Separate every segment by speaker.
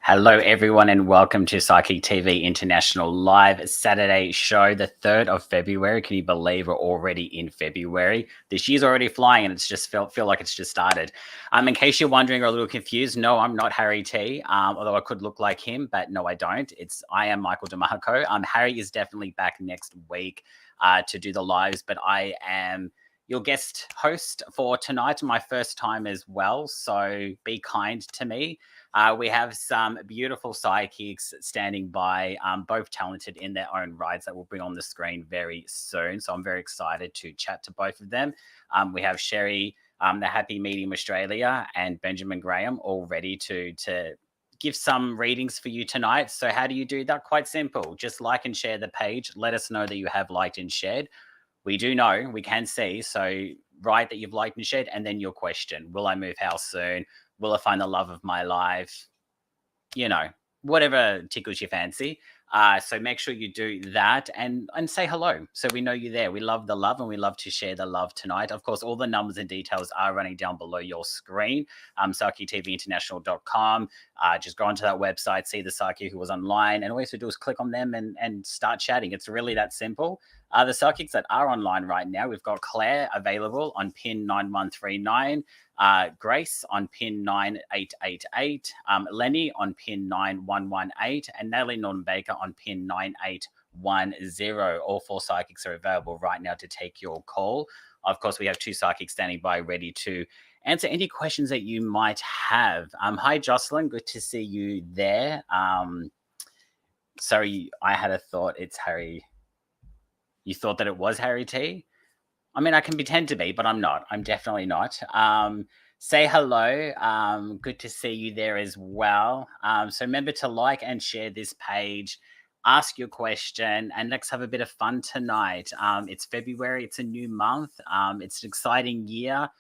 Speaker 1: Hello, everyone, and welcome to Psychic TV International Live Saturday show, the 3rd of February. Can you believe we're already in February? This year's already flying, and it's just feel like it's just started. In case you're wondering or a little confused, no, I'm not Harry T. Although I could look like him, but no, I don't. I am Michael Dimarco. Harry is definitely back next week to do the lives, but I am your guest host for tonight, my first time as well. So be kind to me. We have some beautiful psychics standing by, both talented in their own rights that we'll bring on the screen very soon. So I'm very excited to chat to both of them. We have Sherry, the Happy Medium Australia, and Benjamin Graham all ready to give some readings for you tonight. So how do you do that? Quite simple. Just like and share the page. Let us know that you have liked and shared. We do know, we can see. So write that you've liked and shared, and then your question. Will I move house soon? Will I find the love of my life? You know, whatever tickles your fancy. So make sure you do that and say hello so we know you're there. We love the love and we love to share the love tonight. Of course, all the numbers and details are running down below your screen. PsychicTVInternational.com. Just go onto that website, see the psychic who was online, and all you have to do is click on them and start chatting. It's really that simple. The psychics that are online right now, we've got Claire available on pin 9139. Grace on pin 9888, Lenny on pin 9118, and Natalie Norton Baker on pin 9810. All 4 psychics are available right now to take your call. Of course, we have 2 psychics standing by ready to answer any questions that you might have. Hi, Jocelyn. Good to see you there. Sorry, I had a thought. It's Harry. You thought that it was Harry T? I mean, I can pretend to be, but I'm not. I'm definitely not. Say hello. Good to see you there as well. So remember to like and share this page. Ask your question, and let's have a bit of fun tonight. It's February. It's a new month. It's an exciting year.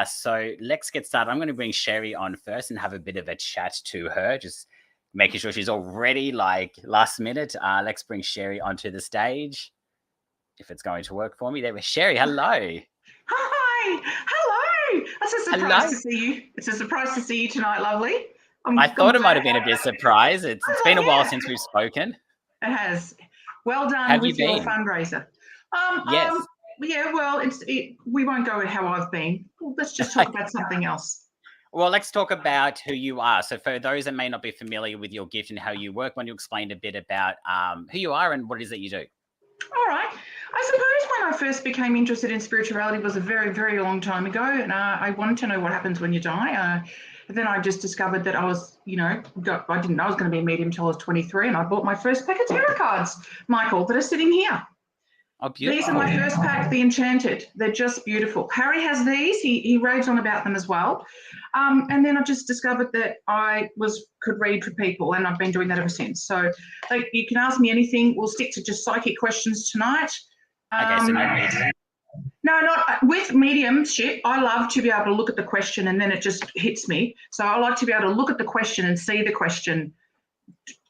Speaker 1: So let's get started. I'm going to bring Sherry on first and have a bit of a chat to her, just making sure she's all ready, like last minute. Let's bring Sherry onto the stage. If it's going to work for me. There was Sherry. Hello.
Speaker 2: Hi. Hello. It's a surprise to see you. It's a surprise to see you tonight, lovely.
Speaker 1: I thought it might have been a bit of a surprise. It's been a while since we've spoken.
Speaker 2: It has. Well done with your fundraiser.
Speaker 1: Yes.
Speaker 2: Yeah, well, we won't go with how I've been. Well, let's just talk about something else.
Speaker 1: Well, let's talk about who you are. So for those that may not be familiar with your gift and how you work, why don't you explain a bit about who you are and what it is that you do?
Speaker 2: All right. I suppose when I first became interested in spirituality was a very, very long time ago, and I wanted to know what happens when you die. Then I just discovered that I was, I didn't know I was going to be a medium until I was 23, and I bought my first pack of tarot cards, Michael, that are sitting here.
Speaker 1: Oh, beautiful.
Speaker 2: These are my first pack, the Enchanted. They're just beautiful. Harry has these. He raves on about them as well. And then I just discovered that I could read for people, and I've been doing that ever since. So you can ask me anything. We'll stick to just psychic questions tonight.
Speaker 1: Okay, so no medium.
Speaker 2: No, not with mediumship. I love to be able to look at the question and then it just hits me. So I like to be able to look at the question and see the question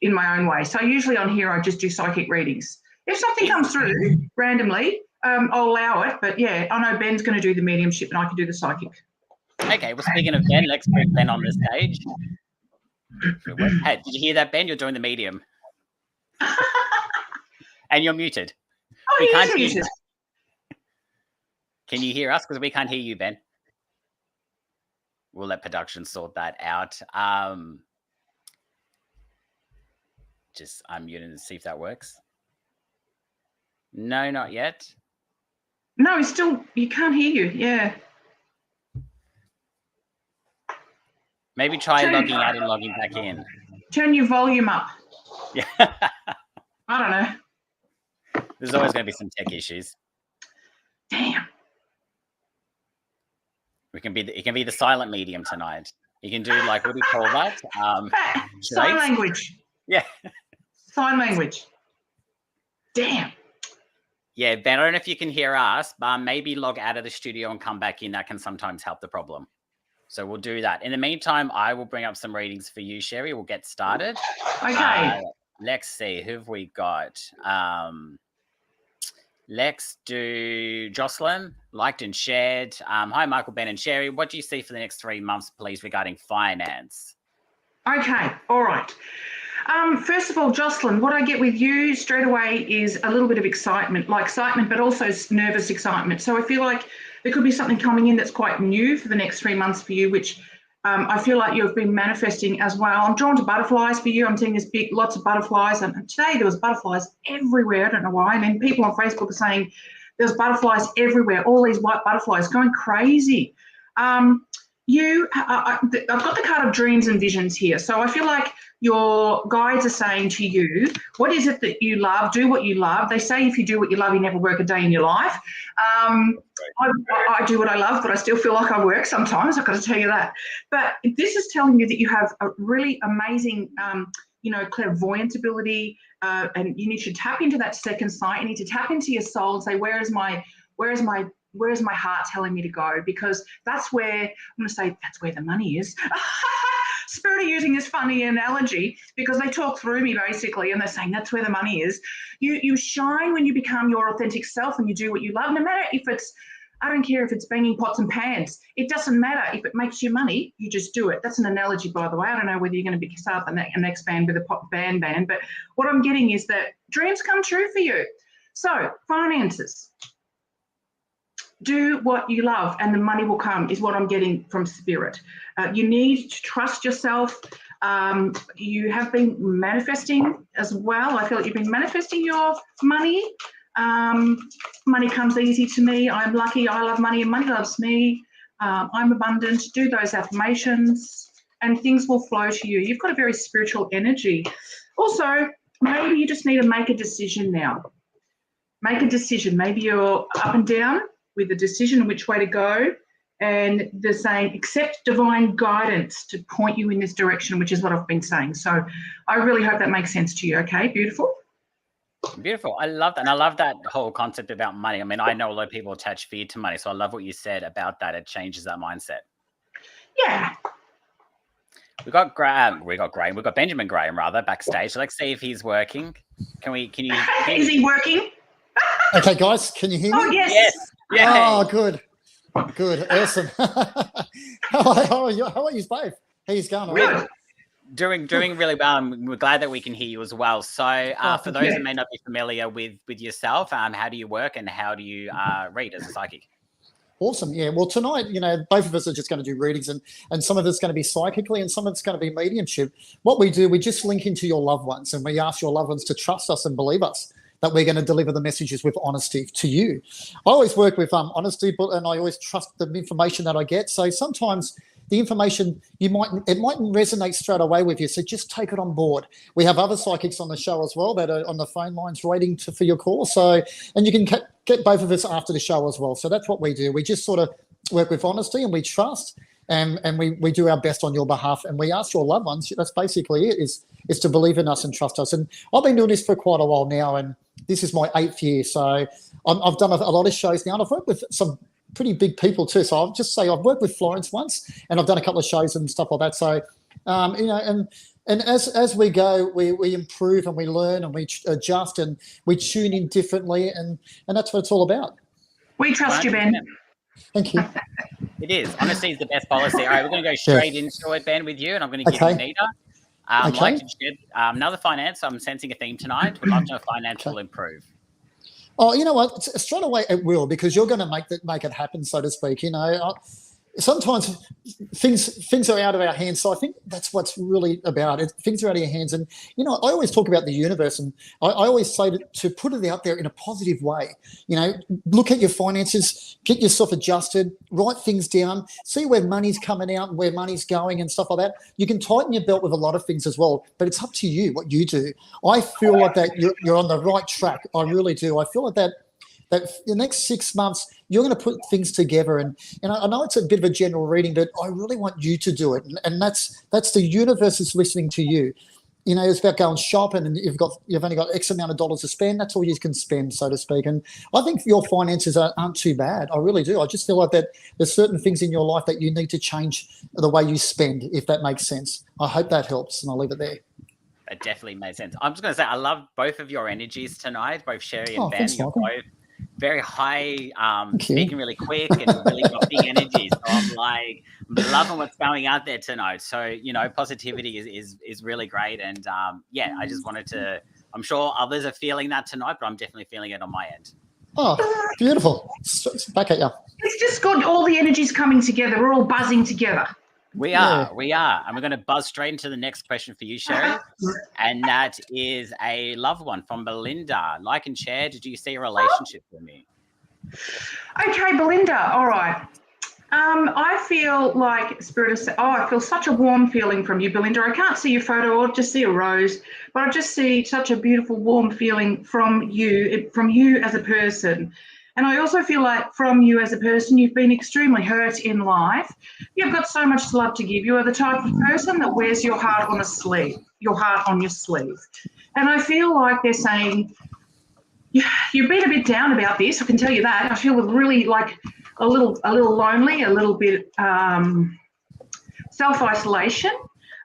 Speaker 2: in my own way. So usually on here, I just do psychic readings. If something comes through randomly, I'll allow it. But yeah, I know Ben's going to do the mediumship and I can do the psychic.
Speaker 1: Okay, well, speaking of Ben, let's bring Ben on the stage. Hey, did you hear that, Ben? You're doing the medium. And you're muted.
Speaker 2: Oh, he is muted.
Speaker 1: Can you hear us? Because we can't hear you, Ben. We'll let production sort that out. Just unmute and see if that works. No, not yet.
Speaker 2: No, you can't hear you. Yeah.
Speaker 1: Maybe try logging out and logging back in.
Speaker 2: Turn your volume up.
Speaker 1: Yeah.
Speaker 2: I don't know.
Speaker 1: There's always going to be some tech issues.
Speaker 2: Damn.
Speaker 1: It can be the silent medium tonight. You can do what do you call that?
Speaker 2: Sign language.
Speaker 1: Yeah.
Speaker 2: Sign language. Damn.
Speaker 1: Yeah, Ben, I don't know if you can hear us, but maybe log out of the studio and come back in. That can sometimes help the problem. So we'll do that. In the meantime, I will bring up some readings for you, Sherry. We'll get started.
Speaker 2: Okay.
Speaker 1: Let's see. Who have we got? Let's do Jocelyn, liked and shared. Hi, Michael, Ben, and Sherry. What do you see for the next 3 months, please, regarding finance?
Speaker 2: Okay, all right. First of all, Jocelyn, what I get with you straight away is a little bit of excitement, but also nervous excitement. So I feel like there could be something coming in that's quite new for the next 3 months for you, which I feel like you've been manifesting as well. I'm drawn to butterflies for you. I'm seeing this big, lots of butterflies. And today there was butterflies everywhere. I don't know why. And then people on Facebook are saying there's butterflies everywhere, all these white butterflies going crazy. I've got the card of dreams and visions here. So I feel like your guides are saying to you, what is it that you love? Do what you love. They say if you do what you love, you never work a day in your life. I do what I love, but I still feel like I work sometimes. I've got to tell you that. But this is telling you that you have a really amazing, clairvoyant ability, and you need to tap into that second sight. You need to tap into your soul and say, where's my heart telling me to go? Because that's where that's where the money is. Spirit are using this funny analogy because they talk through me basically, and they're saying that's where the money is. You shine when you become your authentic self and you do what you love, no matter if it's, I don't care if it's banging pots and pans. It doesn't matter if it makes you money, you just do it. That's an analogy, by the way. I don't know whether you're going to start the next band with a pop band, but what I'm getting is that dreams come true for you. So finances. Do what you love and the money will come is what I'm getting from Spirit. You need to trust yourself. You have been manifesting as well. I feel like you've been manifesting your money. Money comes easy to me. I'm lucky. I love money and money loves me. I'm abundant. Do those affirmations and things will flow to you. You've got a very spiritual energy. Also, maybe you just need to make a decision now. Make a decision. Maybe you're up and down with a decision which way to go, and they're saying accept divine guidance to point you in this direction, which is what I've been saying. So I really hope that makes sense to you. Okay, beautiful.
Speaker 1: Beautiful. I love that. And I love that whole concept about money. I mean, I know a lot of people attach fear to money, so I love what you said about that. It changes that mindset.
Speaker 2: Yeah.
Speaker 1: We got Benjamin Graham rather backstage. So let's see if he's working. Can you
Speaker 2: Is he working?
Speaker 3: Okay, guys, can you hear me?
Speaker 2: Oh, yes.
Speaker 1: Yes. Yeah.
Speaker 3: Oh, good. Awesome. How are you both? How you going?
Speaker 2: Good.
Speaker 1: Doing really well. We're glad that we can hear you as well. So for those that may not be familiar with yourself, how do you work and how do you read as a psychic?
Speaker 3: Awesome. Yeah. Well, tonight, both of us are just going to do readings, and some of it's going to be psychically and some of it's going to be mediumship. What we do, we just link into your loved ones and we ask your loved ones to trust us and believe us that we're going to deliver the messages with honesty to you. I always work with honesty, and I always trust the information that I get. So sometimes the information, it mightn't resonate straight away with you. So just take it on board. We have other psychics on the show as well that are on the phone lines waiting for your call. So, and you can get both of us after the show as well. So that's what we do. We just sort of work with honesty and we trust, and we do our best on your behalf. And we ask your loved ones, that's basically it, is to believe in us and trust us. And I've been doing this for quite a while now, and this is my 8th year. So I've done a lot of shows now, and I've worked with some pretty big people too. So I'll just say I've worked with Florence once, and I've done a couple of shows and stuff like that. So, and as we go, we improve and we learn and we adjust and we tune in differently, and that's what it's all about.
Speaker 2: We trust you, Ben.
Speaker 3: Thank you.
Speaker 1: It is. Honesty is the best policy. All right, we're going to go straight into it, Ben, with you, and I'm going to give you Nita. Like to share another finance. I'm sensing a theme tonight. We'd love to know if finance will improve.
Speaker 3: Oh, you know what? Straight away it will, because you're going to make it happen, so to speak. Sometimes things are out of our hands. So I think that's what's really about it. Things are out of your hands. And, I always talk about the universe, and I always say to put it out there in a positive way. Look at your finances, get yourself adjusted, write things down, see where money's coming out and where money's going and stuff like that. You can tighten your belt with a lot of things as well, but it's up to you what you do. I feel like that you're on the right track. I really do. I feel like that the next 6 months, you're going to put things together. And I know it's a bit of a general reading, but I really want you to do it. And that's the universe is listening to you. It's about going shopping, and you've only got X amount of dollars to spend. That's all you can spend, so to speak. And I think your finances aren't too bad. I really do. I just feel like that there's certain things in your life that you need to change the way you spend, if that makes sense. I hope that helps, and I'll leave it there.
Speaker 1: That definitely made sense. I'm just going to say I love both of your energies tonight, both Sherry and Ben.
Speaker 3: Thanks,
Speaker 1: You're
Speaker 3: Michael.
Speaker 1: both very high,
Speaker 3: Thank you.
Speaker 1: speaking really quick and really got big energy. So I'm like, I'm loving what's going out there tonight. So, you know, positivity is really great. And yeah, I just wanted to, I'm sure others are feeling that tonight, but I'm definitely feeling it on my end.
Speaker 3: Oh, beautiful. Back at you.
Speaker 2: It's just good. All the energy's coming together. We're all buzzing together.
Speaker 1: We are. And we're going to buzz straight into the next question for you, Sherry. And that is a loved one from Belinda. Like and share, did you see a relationship with me?
Speaker 2: Okay, Belinda. All right. I feel like Spirit of... I feel such a warm feeling from you, Belinda. I can't see your photo. I just see a rose. But I just see such a beautiful, warm feeling from you as a person. And I also feel like from you as a person, you've been extremely hurt in life. You've got so much love to give. You are the type of person that wears your heart on a sleeve, your heart on your sleeve. And I feel like they're saying, you've been a bit down about this, I can tell you that. I feel really like a little lonely, a little bit self-isolation.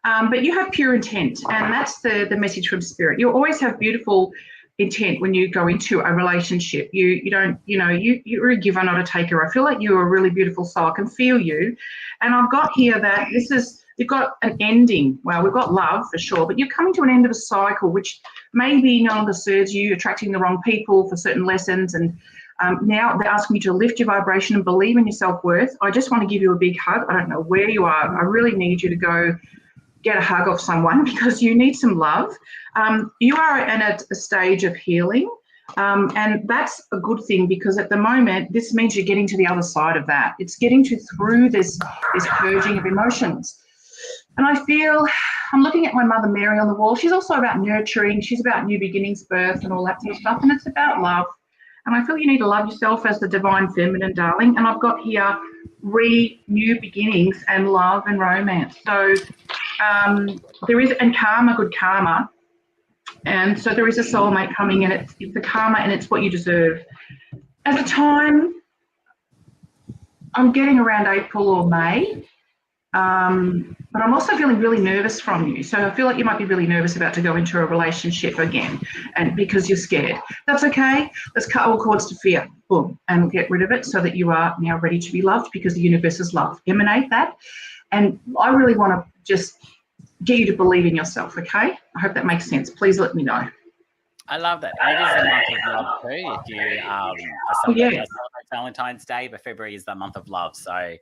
Speaker 2: But you have pure intent, and that's the message from Spirit. You always have beautiful intent when you go into a relationship. You don't, you're a giver, not a taker. I feel like you're a really beautiful soul. I can feel you. And I've got here that you've got an ending. Well, we've got love for sure, but you're coming to an end of a cycle, which maybe no longer serves you, attracting the wrong people for certain lessons. And now they're asking you to lift your vibration and believe in your self-worth. I just want to give you a big hug. I don't know where you are. I really need you to go get a hug off someone because you need some love. You are at a stage of healing, and that's a good thing because at the moment, this means you're getting to the other side of that. It's getting through this purging of emotions. And I feel, I'm looking at my Mother Mary on the wall. She's also about nurturing. She's about new beginnings, birth, and all that sort of stuff. And it's about love. And I feel you need to love yourself as the divine feminine, darling. And I've got here new beginnings and love and romance. So there is, and karma, good karma. And so there is a soulmate coming, and it's the karma, and it's what you deserve. At the time, I'm getting around April or May, but I'm also feeling really nervous from you. So I feel like you might be really nervous about to go into a relationship again, and because you're scared. That's okay. Let's cut all cords to fear, boom, and get rid of it so that you are now ready to be loved because the universe is love. Emanate that. And I really want to just get you to believe in yourself, okay? I hope that makes sense. Please let me know.
Speaker 1: I love that. And it is a month of love too. If you are celebrate Valentine's Day, but February is the month of love. So,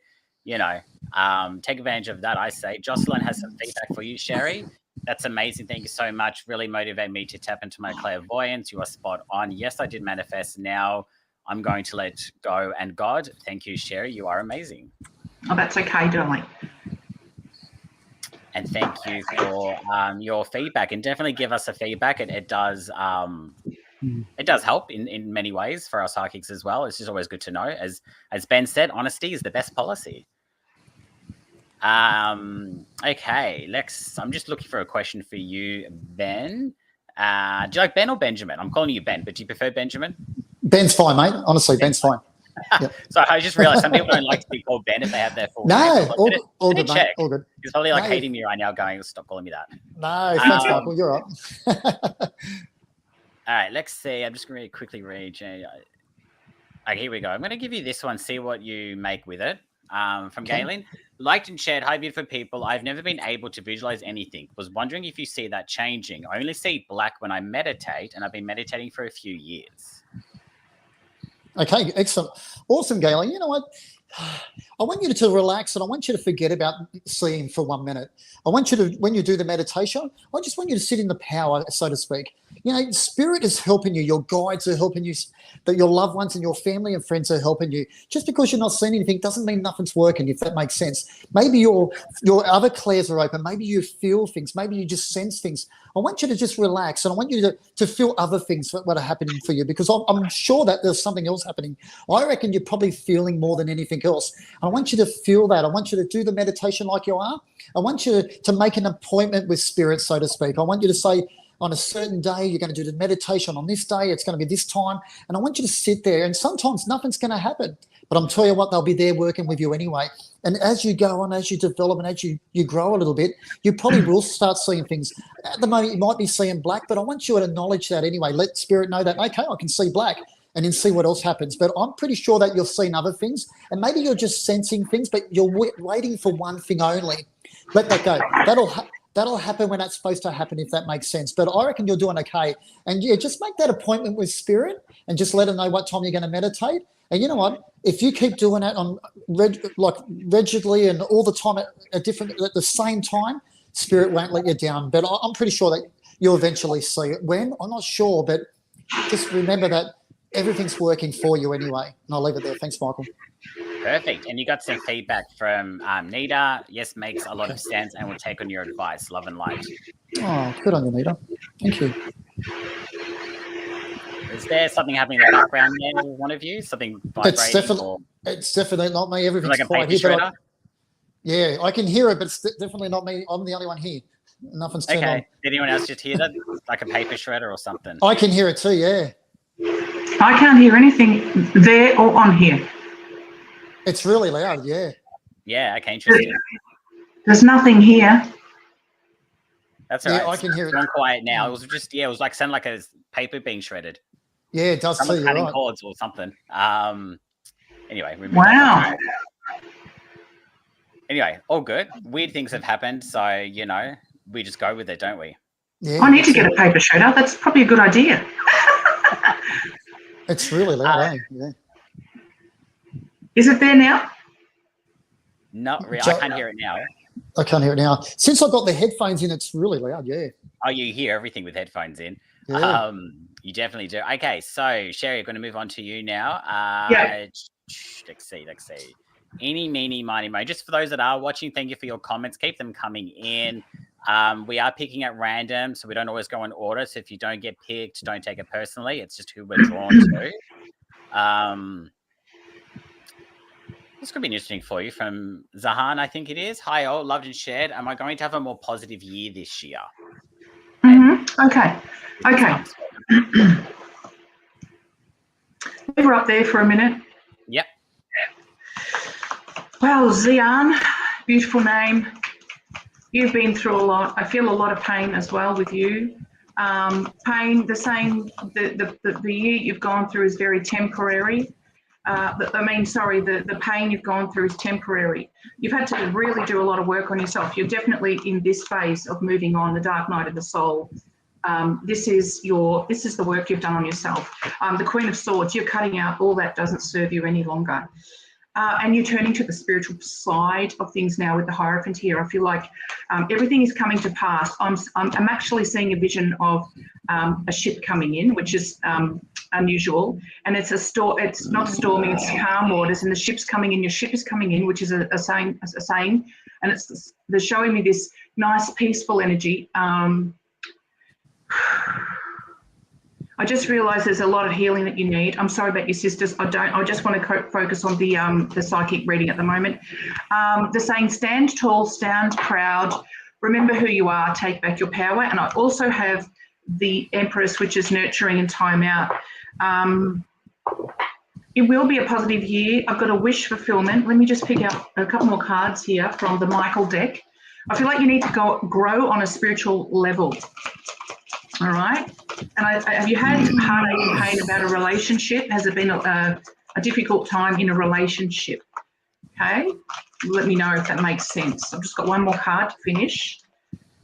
Speaker 1: take advantage of that, I say. Jocelyn has some feedback for you, Sherry. That's amazing. Thank you so much. Really motivated me to tap into my clairvoyance. You are spot on. Yes, I did manifest. Now I'm going to let go and God. Thank you, Sherry. You are amazing.
Speaker 2: Oh, that's okay, darling.
Speaker 1: And thank you for your feedback, and definitely give us a feedback. It does help in many ways for our psychics as well. It's just always good to know. As Ben said, honesty is the best policy. Okay, Lex, I'm just looking for a question for you, Ben. Do you like Ben or Benjamin? I'm calling you Ben, but do you prefer Benjamin?
Speaker 3: Ben's fine, mate. Honestly, Ben's fine. Yep.
Speaker 1: So I just realized some people don't like to be called Ben if they have their full name.
Speaker 3: No, all good, mate. All good.
Speaker 1: He's probably hating me right now going, stop calling me that.
Speaker 3: No, thanks, Michael. You're up.
Speaker 1: All right, let's see. I'm just going to quickly read. Okay, here we go. I'm going to give you this one, see what you make with it. From Galen. Liked and shared, hi, beautiful people. I've never been able to visualize anything. Was wondering if you see that changing. I only see black when I meditate, and I've been meditating for a few years.
Speaker 3: Okay, excellent. Awesome, Galen. You know what? I want you to relax, and I want you to forget about seeing for 1 minute. I want you to, when you do the meditation, I just want you to sit in the power, so to speak. Spirit is helping you. Your guides are helping you. That your loved ones and your family and friends are helping you. Just because you're not seeing anything doesn't mean nothing's working, if that makes sense. Maybe your other clairs are open. Maybe you feel things. Maybe you just sense things. I want you to just relax, and I want you to feel other things that are happening for you, because I'm sure that there's something else happening. I reckon you're probably feeling more than anything else. And I want you to feel that. I want you to do the meditation like you are. I want you to make an appointment with Spirit, so to speak. I want you to say, on a certain day, you're going to do the meditation. On this day, it's going to be this time. And I want you to sit there. And sometimes nothing's going to happen. But I'm telling you what, they'll be there working with you anyway. And as you go on, as you develop and as you grow a little bit, you probably will start seeing things. At the moment, you might be seeing black, but I want you to acknowledge that anyway. Let Spirit know that, okay, I can see black. and then see what else happens. But I'm pretty sure that you're seeing other things, and maybe you're just sensing things, but you're waiting for one thing only. Let that go. That'll happen when that's supposed to happen, if that makes sense. But I reckon you're doing okay. And yeah, just make that appointment with Spirit and just let them know what time you're going to meditate. And you know what? If you keep doing it on regularly and all the time at the same time, Spirit won't let you down. But I'm pretty sure that you'll eventually see it. When? I'm not sure, but just remember that everything's working for you anyway. And I'll leave it there. Thanks, Michael.
Speaker 1: Perfect. And you got some feedback from Nita. Yes, makes a lot of sense, and we'll take on your advice. Love and light.
Speaker 3: Oh, good on you, Nita. Thank you.
Speaker 1: Is there something happening in the background there, one of you? Something vibrating?
Speaker 3: It's definitely not me. Everything's
Speaker 1: like a
Speaker 3: quiet
Speaker 1: paper
Speaker 3: here.
Speaker 1: shredder?
Speaker 3: Yeah, I can hear it, but it's definitely not me. I'm the only one here. Nothing's turned on.
Speaker 1: Okay. Did anyone else just hear that? Like a paper shredder or something?
Speaker 3: I can hear it too, yeah.
Speaker 2: I can't hear anything there or on here.
Speaker 3: It's really loud, yeah.
Speaker 1: Yeah, okay, interesting.
Speaker 2: There's nothing here.
Speaker 1: That's all right.
Speaker 3: Yeah, I can hear it.
Speaker 1: It's gone quiet now. It was just, it was like sounded like a paper being shredded.
Speaker 3: Yeah, it does
Speaker 1: Someone's
Speaker 3: too.
Speaker 1: cutting
Speaker 3: Right.
Speaker 1: cords or something. Anyway.
Speaker 2: Wow.
Speaker 1: Anyway, all good. Weird things have happened, so, we just go with it, don't we?
Speaker 3: Yeah,
Speaker 2: I need to get a paper shredder. That's probably a good idea.
Speaker 3: It's really loud, eh? Yeah.
Speaker 2: Is it there now?
Speaker 1: Not really. I can't hear it now.
Speaker 3: I can't hear it now. Since I got the headphones in, it's really loud, yeah.
Speaker 1: Oh, you hear everything with headphones in.
Speaker 3: Yeah.
Speaker 1: You definitely do. Okay, so Sherry, I'm going to move on to you now.
Speaker 2: Yeah.
Speaker 1: Let's see. Eeny, meeny, miny, mo. Just for those that are watching, thank you for your comments. Keep them coming in. We are picking at random, so we don't always go in order. So if you don't get picked, don't take it personally. It's just who we're drawn to. This could be interesting for you from Zahan, I think it is. Hi, all. Loved and shared. Am I going to have a more positive year this year?
Speaker 2: Okay. We were up there for a minute.
Speaker 1: Yep.
Speaker 2: Well, Zian, beautiful name. You've been through a lot. I feel a lot of pain as well with you. Pain, the year you've gone through is very temporary. The pain you've gone through is temporary. You've had to really do a lot of work on yourself. You're definitely in this phase of moving on, the dark night of the soul. This is the work you've done on yourself. The Queen of Swords, you're cutting out all that doesn't serve you any longer. And you're turning to the spiritual side of things now with the Hierophant here. I feel like everything is coming to pass. I'm actually seeing a vision of a ship coming in, which is unusual. And it's it's not storming, it's calm waters, and the ship's coming in. Your ship is coming in, which is a saying. And they're showing me this nice, peaceful energy. I just realised there's a lot of healing that you need. I'm sorry about your sisters. I just want to focus on the psychic reading at the moment. The saying, stand tall, stand proud, remember who you are, take back your power. And I also have the Empress, which is nurturing and time out. It will be a positive year. I've got a wish fulfillment. Let me just pick out a couple more cards here from the Michael deck. I feel like you need to grow on a spiritual level. All right. And have you had heartache and pain about a relationship? Has it been a difficult time in a relationship? Okay. Let me know if that makes sense. I've just got one more card to finish.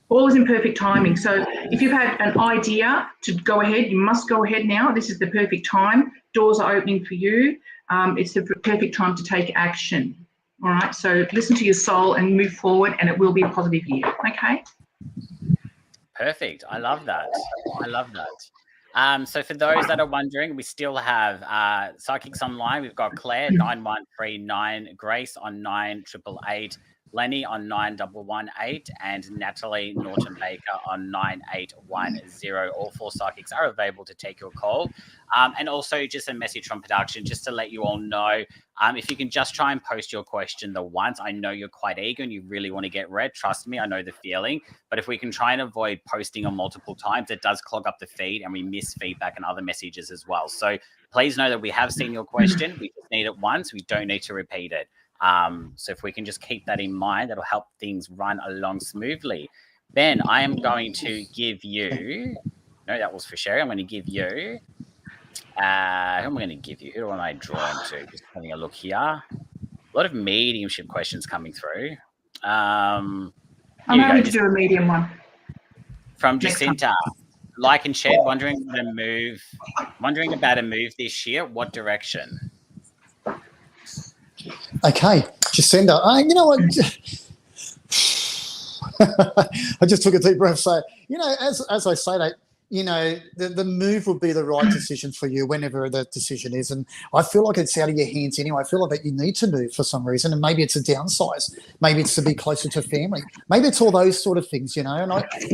Speaker 2: All is in perfect timing. So if you've had an idea to go ahead, you must go ahead now. This is the perfect time. Doors are opening for you. It's the perfect time to take action. All right. So listen to your soul and move forward, and it will be a positive year. Okay.
Speaker 1: Perfect. I love that. So for those that are wondering, we still have Psychics online. We've got Claire 9139, Grace on 9888, Lenny on 9118, and Natalie Norton Baker on 9810. All 4 psychics are available to take your call. And also just a message from production just to let you all know, if you can just try and post your question the once. I know you're quite eager and you really want to get read. Trust me, I know the feeling. But if we can try and avoid posting on multiple times, it does clog up the feed and we miss feedback and other messages as well. So please know that we have seen your question. We just need it once. We don't need to repeat it. So if we can just keep that in mind, that'll help things run along smoothly. Ben, I am going to give you, no, that was for Sherry. I'm going to give you Who am I going to give you? Who am I drawn to? Just having a look here. A lot of mediumship questions coming through.
Speaker 2: I'm happy to do a medium one.
Speaker 1: From Jacinta. Like and Shed, wondering about a move this year. What direction?
Speaker 3: Okay, Jacinta. You know what? I just took a deep breath. So, as I say that, the move would be the right decision for you whenever that decision is. And I feel like it's out of your hands anyway. I feel like that you need to move for some reason. And maybe it's a downsize. Maybe it's to be closer to family. Maybe it's all those sort of things, And I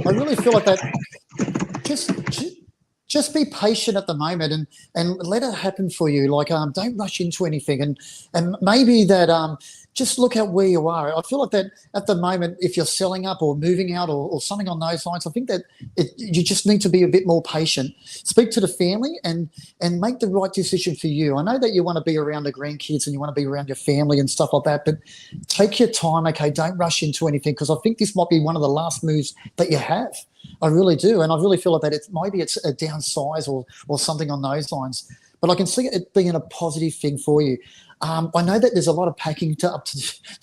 Speaker 3: really feel like that just be patient at the moment and let it happen for you. Like, don't rush into anything. And maybe that just look at where you are. I feel like that at the moment, if you're selling up or moving out or something on those lines, I think that you just need to be a bit more patient. Speak to the family and make the right decision for you. I know that you want to be around the grandkids and you want to be around your family and stuff like that, but take your time, okay? Don't rush into anything, because I think this might be one of the last moves that you have. I really do. And I really feel like that maybe it's a downsize or something on those lines. But I can see it being a positive thing for you. I know that there's a lot of packing to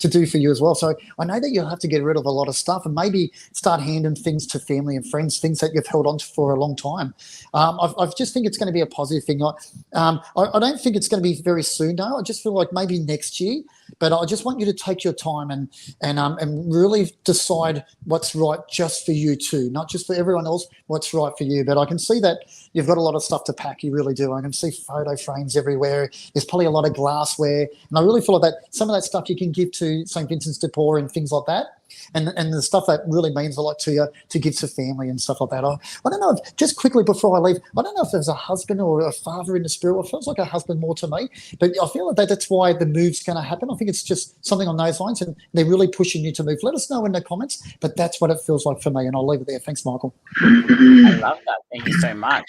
Speaker 3: do for you as well. So I know that you'll have to get rid of a lot of stuff and maybe start handing things to family and friends, things that you've held on to for a long time. I just think it's going to be a positive thing. I don't think it's going to be very soon, though. I just feel like maybe next year. But I just want you to take your time and really decide what's right just for you too, not just for everyone else, what's right for you. But I can see that you've got a lot of stuff to pack. You really do. I can see photo frames everywhere. There's probably a lot of glassware. And I really feel like that some of that stuff you can give to St. Vincent's de Paul and things like that. And the stuff that really means a lot to you to give to family and stuff like that. I don't know if, just quickly before I leave, I don't know if there's a husband or a father in the spirit. It feels like a husband more to me, but I feel like that's why the move's going to happen. I think it's just something on those lines, and they're really pushing you to move. Let us know in the comments, but that's what it feels like for me, and I'll leave it there. Thanks, Michael.
Speaker 1: I love that. Thank you so much.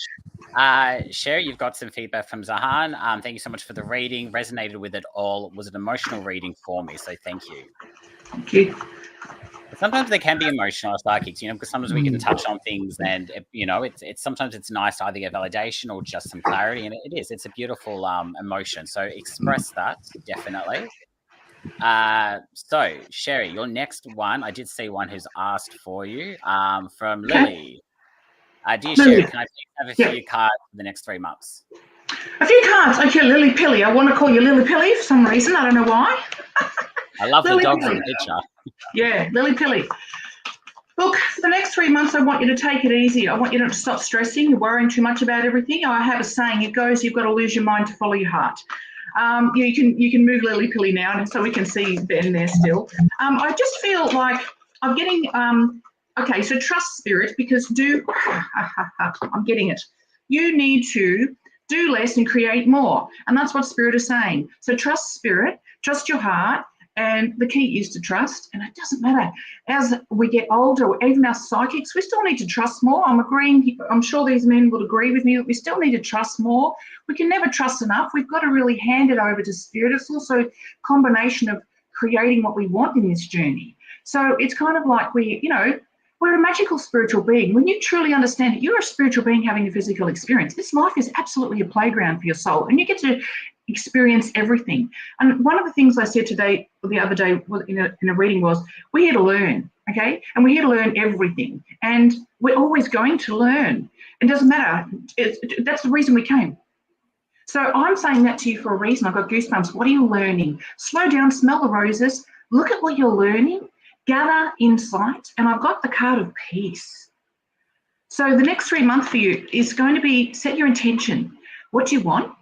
Speaker 1: Sherry, you've got some feedback from Zahan. Thank you so much for the reading. Resonated with it all. Was an emotional reading for me, so thank you.
Speaker 2: Thank you.
Speaker 1: Sometimes they can be emotional as psychics, because sometimes we can touch on things, and it's sometimes it's nice to either get validation or just some clarity, and it's a beautiful emotion. So express that definitely. So Sherry, your next one, I did see one who's asked for you from Lily. Dear Sherry, can I please have a few cards for the next 3 months?
Speaker 2: A few cards. Okay, Lily Pilly. I want to call you Lily Pilly for some reason. I don't know why.
Speaker 1: I love the dogs in the picture.
Speaker 2: Yeah, Lily Pilly. Look, for the next 3 months, I want you to take it easy. I want you to stop stressing. You're worrying too much about everything. I have a saying. It goes, you've got to lose your mind to follow your heart. You can move Lily Pilly now, so we can see Ben there still. I just feel like I'm getting okay. So trust spirit, because I'm getting it. You need to do less and create more, and that's what spirit is saying. So trust spirit, trust your heart. And the key is to trust, and it doesn't matter. As we get older, even our psychics, we still need to trust more. I'm agreeing. I'm sure these men would agree with me that we still need to trust more. We can never trust enough. We've got to really hand it over to spirit. It's also a combination of creating what we want in this journey. So it's kind of like we're a magical spiritual being. When you truly understand it, you're a spiritual being having a physical experience. This life is absolutely a playground for your soul, and you get to experience everything. And one of the things I said the other day in a reading was, we're here to learn, okay? And we're here to learn everything. And we're always going to learn. It doesn't matter. That's the reason we came. So I'm saying that to you for a reason. I've got goosebumps. What are you learning? Slow down, smell the roses, look at what you're learning, gather insight, and I've got the card of peace. So the next 3 months for you is going to be, set your intention. What do you want?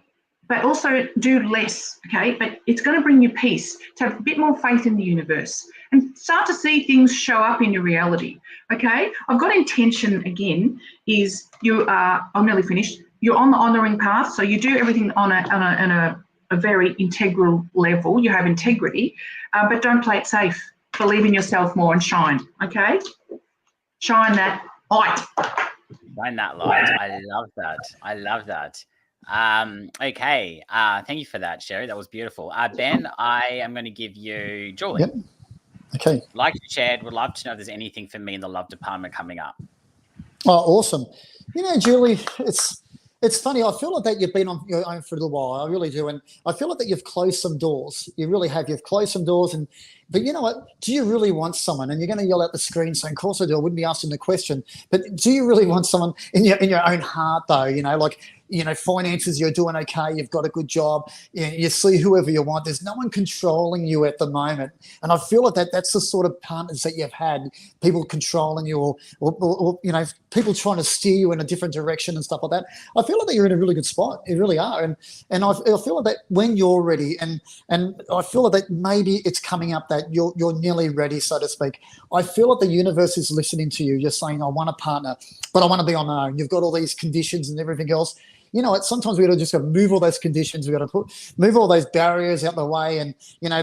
Speaker 2: But also do less, okay? But it's going to bring you peace, to have a bit more faith in the universe and start to see things show up in your reality, okay? I've got intention again, is I'm nearly finished. You're on the honouring path, so you do everything on a very integral level. You have integrity, but don't play it safe. Believe in yourself more and shine, okay? Shine that light.
Speaker 1: Shine that light. I love that. I love that. Okay. Thank you for that, Sherry. That was beautiful. Ben, I am going to give you Julie.
Speaker 3: Yep. Okay.
Speaker 1: Like you shared, would love to know if there's anything for me in the love department coming up.
Speaker 3: Oh, awesome. Julie, It's funny. I feel like that you've been on your own for a little while. I really do, and I feel like that you've closed some doors. You really have. You've closed some doors, but you know what? Do you really want someone? And you're going to yell at the screen saying, "Of course I do." I wouldn't be asking the question, but do you really want someone in your own heart, though? Finances, you're doing okay. You've got a good job. You see whoever you want. There's no one controlling you at the moment, and I feel like that's the sort of partners that you've had. People controlling you, or people trying to steer you in a different direction and stuff like that. I feel like that you're in a really good spot. You really are, and I feel like that when you're ready, and I feel like that maybe it's coming up that you're nearly ready, so to speak. I feel like the universe is listening to you. You're saying, I want a partner, but I want to be on my own. You've got all these conditions and everything else. You know what? Sometimes we got to just move all those conditions. We got to move all those barriers out the way. And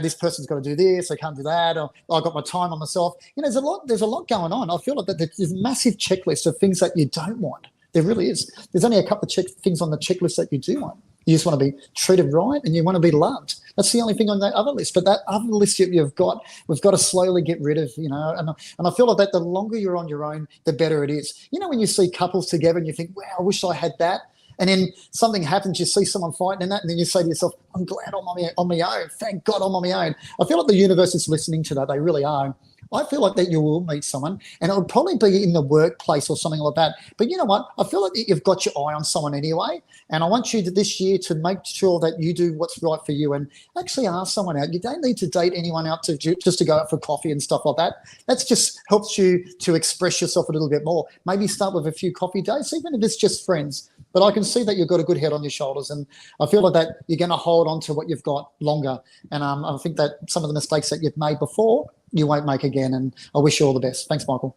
Speaker 3: this person's got to do this. They can't do that. Or I've got my time on myself. There's a lot going on. I feel like that there's a massive checklist of things that you don't want. There really is. There's only a couple of things on the checklist that you do want. You just want to be treated right, and you want to be loved. That's the only thing on that other list. But that other list we've got to slowly get rid of. And I feel like that the longer you're on your own, the better it is. When you see couples together and you think, wow, I wish I had that. And then something happens, you see someone fighting in that, and then you say to yourself, I'm glad I'm on my own. Thank God I'm on my own. I feel like the universe is listening to that. They really are. I feel like that you will meet someone, and it would probably be in the workplace or something like that. But you know what? I feel like you've got your eye on someone anyway, and I want you this year to make sure that you do what's right for you and actually ask someone out. You don't need to date anyone out just to go out for coffee and stuff like that. That just helps you to express yourself a little bit more. Maybe start with a few coffee dates, even if it's just friends. But I can see that you've got a good head on your shoulders, and I feel like that you're going to hold on to what you've got longer. And I think that some of the mistakes that you've made before, you won't make again. And I wish you all the best. Thanks, Michael.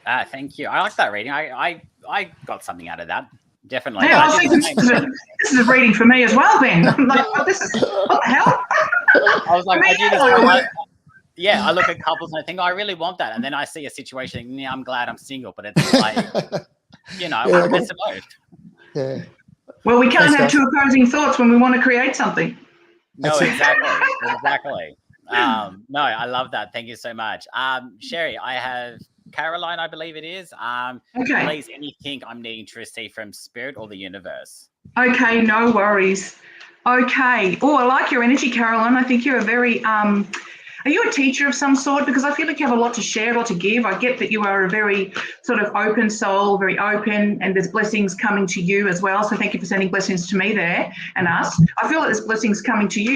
Speaker 1: Thank you. I like that reading. I got something out of that. Definitely.
Speaker 2: Yeah, I think this is a reading for me as well, Ben. I'm like, what the hell?
Speaker 1: I was like, I do this. Yeah, I look at couples and I think, I really want that. And then I see a situation, yeah, I'm glad I'm single, but it's like, I'm best of both.
Speaker 3: Yeah.
Speaker 2: Well, we can't have two opposing thoughts when we want to create something.
Speaker 1: No, exactly. No, I love that. Thank you so much. Sherry, I have Caroline, I believe it is.
Speaker 2: Okay.
Speaker 1: Please, anything I'm needing to receive from Spirit or the universe.
Speaker 2: Okay, no worries. Okay. Oh, I like your energy, Caroline. I think you're a very are you a teacher of some sort? Because I feel like you have a lot to share, a lot to give. I get that you are a very sort of open soul, very open, and there's blessings coming to you as well. So thank you for sending blessings to me there and us. I feel like there's blessings coming to you.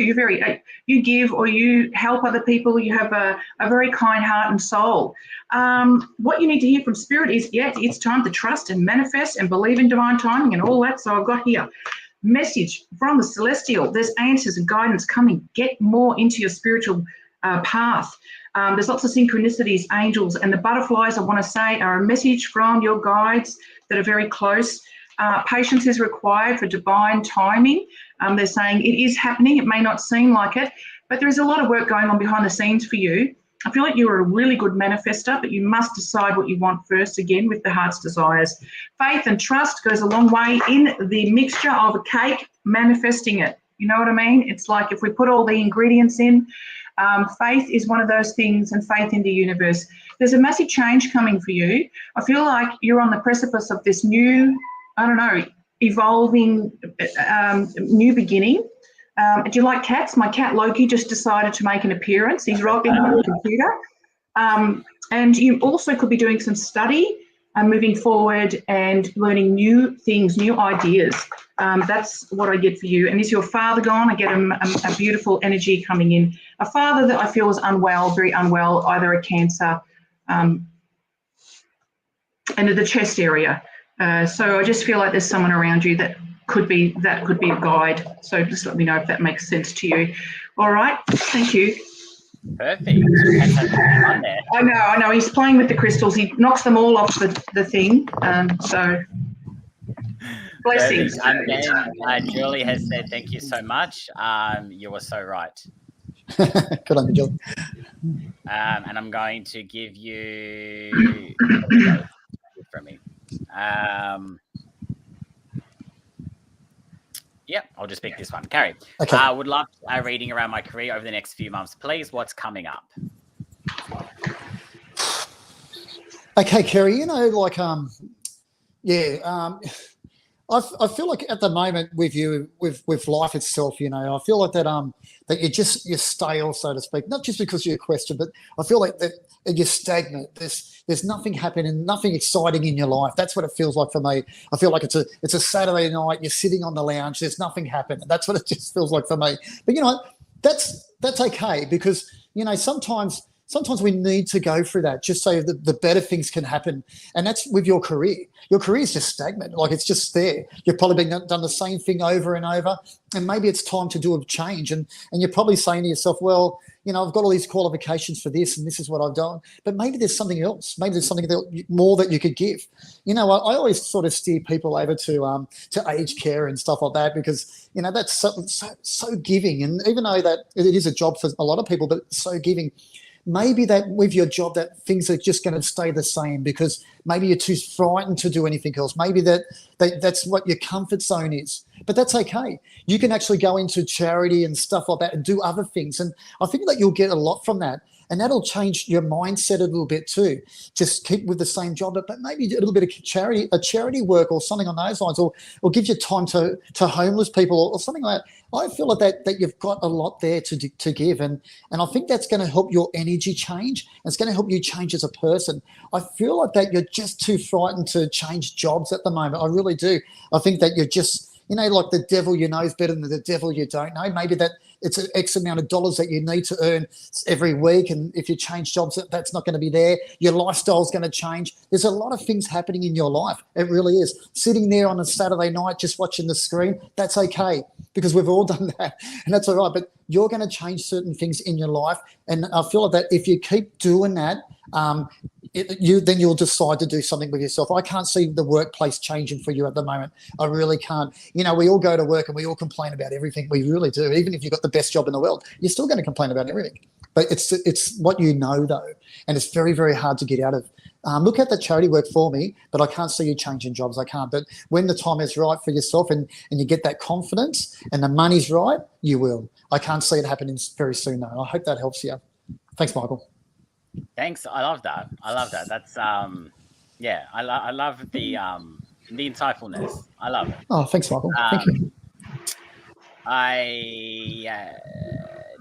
Speaker 2: You give or you help other people. You have a very kind heart and soul. What you need to hear from Spirit is, it's time to trust and manifest and believe in divine timing and all that. So I've got here message from the celestial. There's answers and guidance coming. Get more into your spiritual path. There's lots of synchronicities, angels, and the butterflies, I want to say, are a message from your guides that are very close. Patience is required for divine timing. They're saying it is happening. It may not seem like it, but there is a lot of work going on behind the scenes for you. I feel like you're a really good manifester, but you must decide what you want first, again, with the heart's desires. Faith and trust goes a long way in the mixture of a cake, manifesting it. You know what I mean? It's like if we put all the ingredients in, faith is one of those things, and faith in the universe. There's a massive change coming for you. I feel like you're on the precipice of this new, evolving, new beginning. Do you like cats? My cat Loki just decided to make an appearance. He's right behind the computer. And you also could be doing some study and moving forward and learning new things, new ideas. That's what I get for you. And is your father gone? I get a beautiful energy coming in. A father that I feel is unwell, very unwell, either a cancer and the chest area. So I just feel like there's someone around you that could be a guide. So just let me know if that makes sense to you. All right. Thank you.
Speaker 1: Perfect.
Speaker 2: I know. He's playing with the crystals. He knocks them all off the thing. So blessings.
Speaker 1: And then Julie has said, thank you so much. You were so right.
Speaker 3: Good on you, Jill.
Speaker 1: And I'm going to give you from me. Yep, I'll just pick this one. Carrie,
Speaker 3: okay.
Speaker 1: Would love a reading around my career over the next few months, please. What's coming up?
Speaker 3: Okay, Carrie, I feel like at the moment with you, with life itself, you know, I feel like that you're stale, so to speak. Not just because you're a question, but I feel like that you're stagnant. There's nothing happening, nothing exciting in your life. That's what it feels like for me. I feel like it's a Saturday night. You're sitting on the lounge. There's nothing happening. That's what it just feels like for me. But you know, that's okay, because you know sometimes we need to go through that just so the better things can happen. And that's with your career. Your career is just stagnant. Like, it's just there. You've probably done the same thing over and over, and maybe it's time to do a change. And you're probably saying to yourself, well, you know, I've got all these qualifications for this, and this is what I've done. But maybe there's something else. Maybe there's something more that you could give. You know, I always sort of steer people over to aged care and stuff like that, because, you know, that's so giving. And even though that it is a job for a lot of people, but it's so giving. Maybe that with your job that things are just going to stay the same because maybe you're too frightened to do anything else. Maybe that's what your comfort zone is. But that's okay. You can actually go into charity and stuff like that and do other things. And I think that you'll get a lot from that. And that'll change your mindset a little bit too. Just keep with the same job, but maybe a little bit of charity work or something on those lines, or give your time to homeless people or something like that. I feel like that you've got a lot there to give, and I think that's going to help your energy change. And it's going to help you change as a person. I feel like that you're just too frightened to change jobs at the moment. I really do. I think that you're just, you know, like the devil you know is better than the devil you don't know. Maybe that it's an X amount of dollars that you need to earn every week. And if you change jobs, that's not going to be there. Your lifestyle is going to change. There's a lot of things happening in your life. It really is. Sitting there on a Saturday night just watching the screen, that's okay, because we've all done that. And that's all right. But you're going to change certain things in your life. And I feel like that if you keep doing that, then you'll decide to do something with yourself. I can't see the workplace changing for you at the moment. I really can't. You know, we all go to work and we all complain about everything. We really do. Even if you've got the best job in the world, you're still going to complain about everything. But it's what you know, though, and it's very, very hard to get out of. Look at the charity work for me, but I can't see you changing jobs. I can't. But when the time is right for yourself and you get that confidence and the money's right, you will. I can't see it happening very soon, though. I hope that helps you. Thanks, Michael.
Speaker 1: Thanks. I love that. That's yeah. I love the insightfulness. I love it.
Speaker 3: Oh, thanks, Michael. Thank you.
Speaker 1: I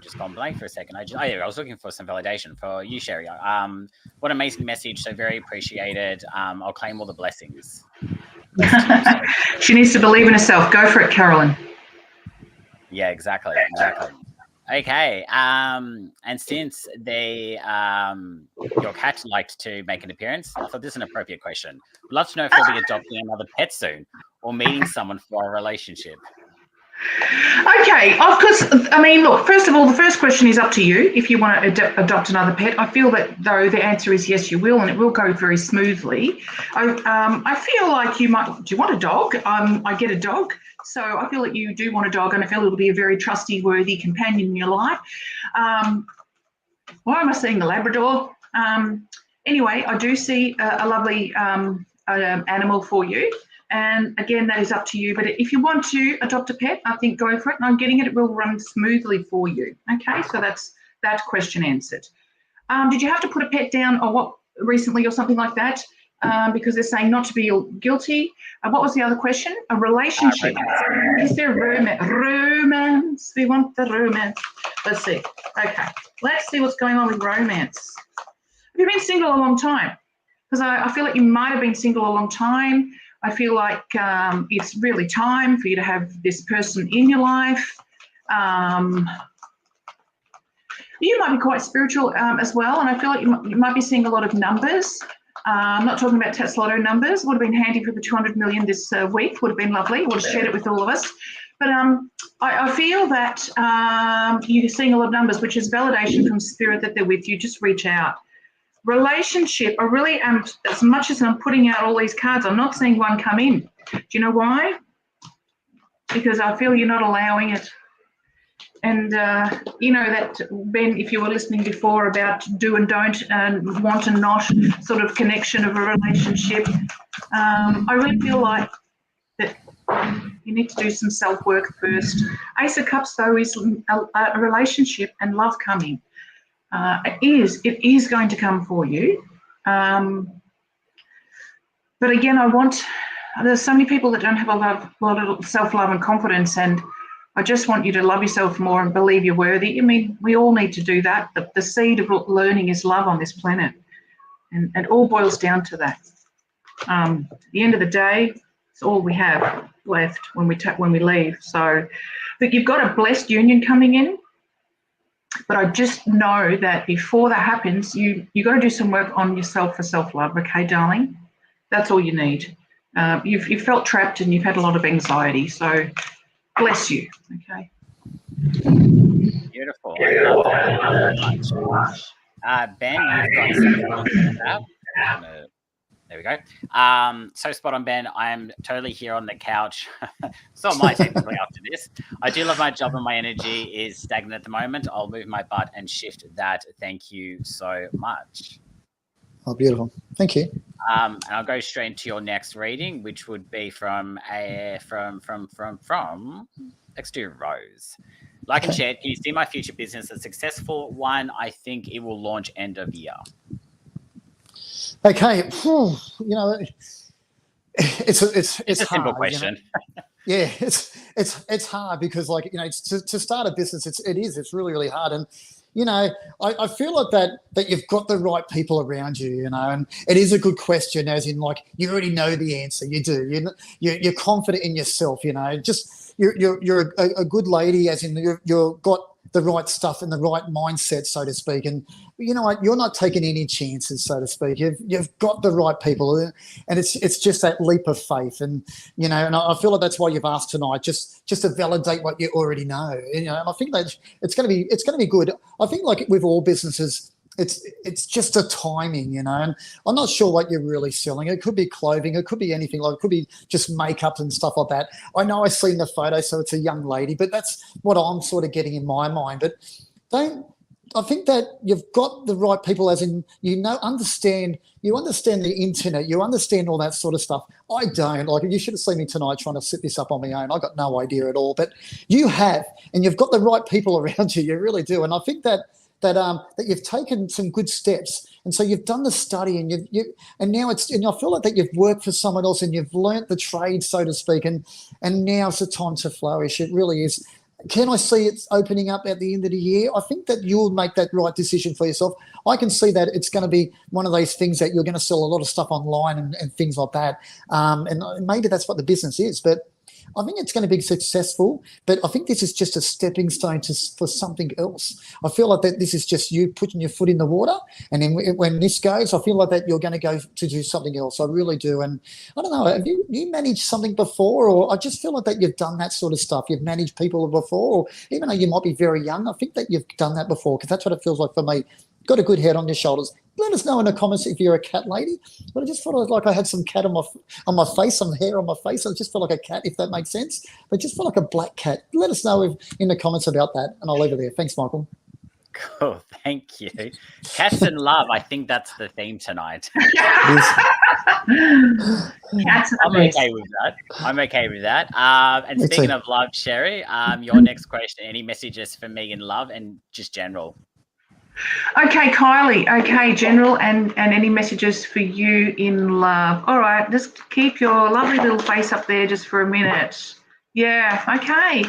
Speaker 1: just gone blank for a second. I was looking for some validation for you, Sherry. What an amazing message. So very appreciated. I'll claim all the blessings.
Speaker 2: She needs to believe in herself. Go for it, Carolyn.
Speaker 1: Yeah, exactly. Okay, and since your cat liked to make an appearance, I thought this is an appropriate question. I'd love to know if you'll be adopting another pet soon or meeting someone for a relationship.
Speaker 2: Okay, of course. I mean, look, first of all, the first question is up to you if you want to adopt another pet. I feel that, though, the answer is yes, you will, and it will go very smoothly. I feel like you might. Do you want a dog? I get a dog. So I feel that you do want a dog, and I feel it'll be a very trustworthy companion in your life. Why am I seeing a Labrador? Anyway, I do see a lovely animal for you. And again, that is up to you. But if you want to adopt a pet, I think go for it. And I'm getting it. It will run smoothly for you. Okay, so that's that question answered. Did you have to put a pet down or what recently or something like that? Because they're saying not to be guilty. What was the other question? A relationship. Is there romance? We want the romance. Let's see. Okay, let's see what's going on with romance. Have you been single a long time? Because I feel like you might have been single a long time. I feel like it's really time for you to have this person in your life. You might be quite spiritual as well, and I feel like you might be seeing a lot of numbers. I'm not talking about Lotto numbers. Would have been handy for the 200 million this week. Would have been lovely. Would have shared it with all of us. But I feel that you're seeing a lot of numbers, which is validation from spirit that they're with you. Just reach out. Relationship, I really am, as much as I'm putting out all these cards, I'm not seeing one come in. Do you know why? Because I feel you're not allowing it. And you know that, Ben, if you were listening before about do and don't and want and not sort of connection of a relationship, I really feel like that you need to do some self-work first. Ace of Cups, though, is a relationship and love coming. It is going to come for you. But again, I want there's so many people that don't have a lot of self-love and confidence, and I just want you to love yourself more and believe you're worthy. I mean, we all need to do that. The seed of learning is love on this planet, and it all boils down to that. At the end of the day, it's all we have left when we leave. So, but you've got a blessed union coming in. But I just know that before that happens, you got to do some work on yourself for self-love, okay, darling? That's all you need. You've felt trapped and you've had a lot of anxiety, so bless you, okay?
Speaker 1: Beautiful. I love that so much. Ben, you've got something on that. There we go. So spot on, Ben. I am totally here on the couch. So am I technically after this. I do love my job and my energy is stagnant at the moment. I'll move my butt and shift that. Thank you so much.
Speaker 3: Oh, beautiful. Thank you.
Speaker 1: And I'll go straight into your next reading, which would be from next to Rose. Like and share, can you see my future business a successful one? I think it will launch end of year.
Speaker 3: Okay, you know, it's a
Speaker 1: simple
Speaker 3: hard,
Speaker 1: question.
Speaker 3: You know? Yeah, it's hard because, like, you know, to start a business, it's really hard, and you know, I feel like that you've got the right people around you, you know, and it is a good question, as in, like, you already know the answer. You do. You're confident in yourself, you know. Just you're a good lady, as in you've got the right stuff and the right mindset, so to speak. And you know what? You're not taking any chances, so to speak. You've got the right people, and it's just that leap of faith. And you know, and I feel like that's why you've asked tonight, just to validate what you already know. You know, and I think that it's going to be good. I think, like with all businesses, it's just a timing, you know. And I'm not sure what you're really selling. It could be clothing, it could be anything. Like, it could be just makeup and stuff like that. I know I've seen the photo, so it's a young lady, but that's what I'm sort of getting in my mind. But I think that you've got the right people, as in, you understand the internet, you understand all that sort of stuff. I don't. Like, you should have seen me tonight trying to set this up on my own. I got no idea at all, but you have, and you've got the right people around you. You really do. And I think that you've taken some good steps, and so you've done the study, and and now I feel like that you've worked for someone else and you've learnt the trade, so to speak, and now's the time to flourish. It really is. Can I see it opening up at the end of the year? I think that you'll make that right decision for yourself. I can see that it's going to be one of those things that you're going to sell a lot of stuff online and things like that. And maybe that's what the business is, but I think it's going to be successful, but I think this is just a stepping stone for something else. I feel like that this is just you putting your foot in the water, and then when this goes, I feel like that you're going to go to do something else. I really do. And I don't know, have you managed something before? Or I just feel like that you've done that sort of stuff. You've managed people before, or even though you might be very young, I think that you've done that before, because that's what it feels like for me. Got a good head on your shoulders. Let us know in the comments if you're a cat lady. But I just felt like I had some cat on my face, some hair on my face. I just felt like a cat, if that makes sense. But just felt like a black cat. Let us know in the comments about that, and I'll leave it there. Thanks, Michael.
Speaker 1: Cool, thank you. Cats and love. I think that's the theme tonight. I'm okay with that. And
Speaker 3: Me
Speaker 1: speaking
Speaker 3: too.
Speaker 1: of love, Sherry, your next question. Any messages for me in love and just general?
Speaker 2: Okay, Kylie. Okay, general and any messages for you in love. All right, just keep your lovely little face up there just for a minute. Yeah, okay.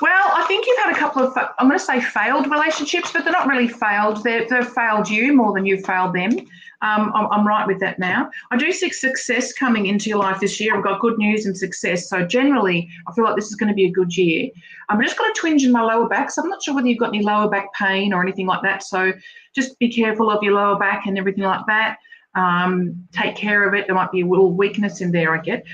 Speaker 2: Well, I think you've had a couple of, I'm going to say failed relationships, but they're not really failed. They've failed you more than you've failed them. I'm right with that now. I do see success coming into your life this year. I've got good news and success. So generally, I feel like this is going to be a good year. I've just got a twinge in my lower back, so I'm not sure whether you've got any lower back pain or anything like that. So just be careful of your lower back and everything like that. Take care of it. There might be a little weakness in there, I get.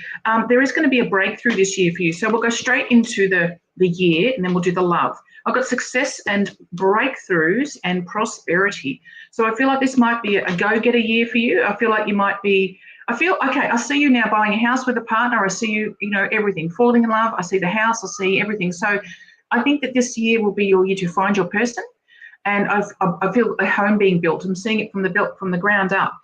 Speaker 2: There is going to be a breakthrough this year for you. So we'll go straight into the year, and then we'll do the love. I've got success and breakthroughs and prosperity. So I feel like this might be a go-getter year for you. I feel like you might be, I see you now buying a house with a partner. I see you, everything, falling in love. I see the house. I see everything. So I think that this year will be your year to find your person. And I feel a home being built. I'm seeing it from the ground up.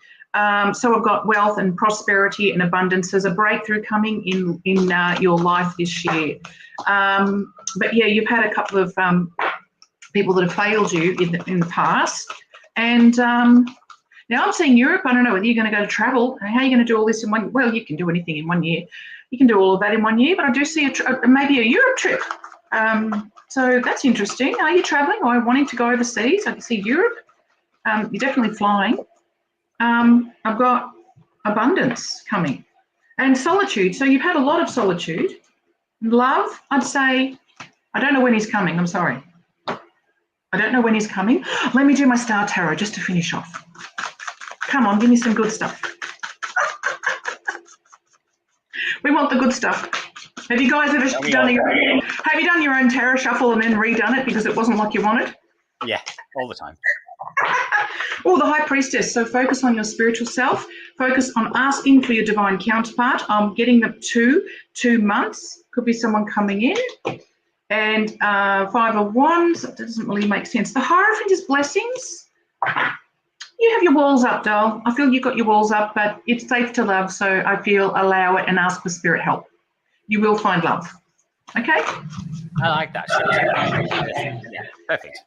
Speaker 2: So I've got wealth and prosperity and abundance. There's a breakthrough coming in your life this year. But yeah, you've had a couple of people that have failed you in the past, and Now I'm seeing Europe. I don't know whether you're going to go to travel. How are you going to do all this in one? Well, you can do anything in 1 year. You can do all of that in 1 year, but I do see maybe a Europe trip. So that's interesting. Are you traveling or wanting to go overseas? I can see Europe. You're definitely flying. I've got abundance coming and solitude. So you've had a lot of solitude. Love, I'd say, I don't know when he's coming. I'm sorry. I don't know when he's coming. Let me do my star tarot just to finish off. Come on, give me some good stuff. We want the good stuff. Have you guys ever done your own tarot shuffle and then redone it because it wasn't like you wanted?
Speaker 1: Yeah, all the time.
Speaker 2: Oh, the High Priestess. So focus on your spiritual self. Focus on asking for your divine counterpart. I'm getting them 2 months. Could be someone coming in. And 5 of Wands. That doesn't really make sense. The Hierophant is blessings. You have your walls up, doll. I feel you've got your walls up, but it's safe to love. So I feel allow it and ask for spirit help. You will find love. Okay?
Speaker 1: I like that. Yeah, perfect.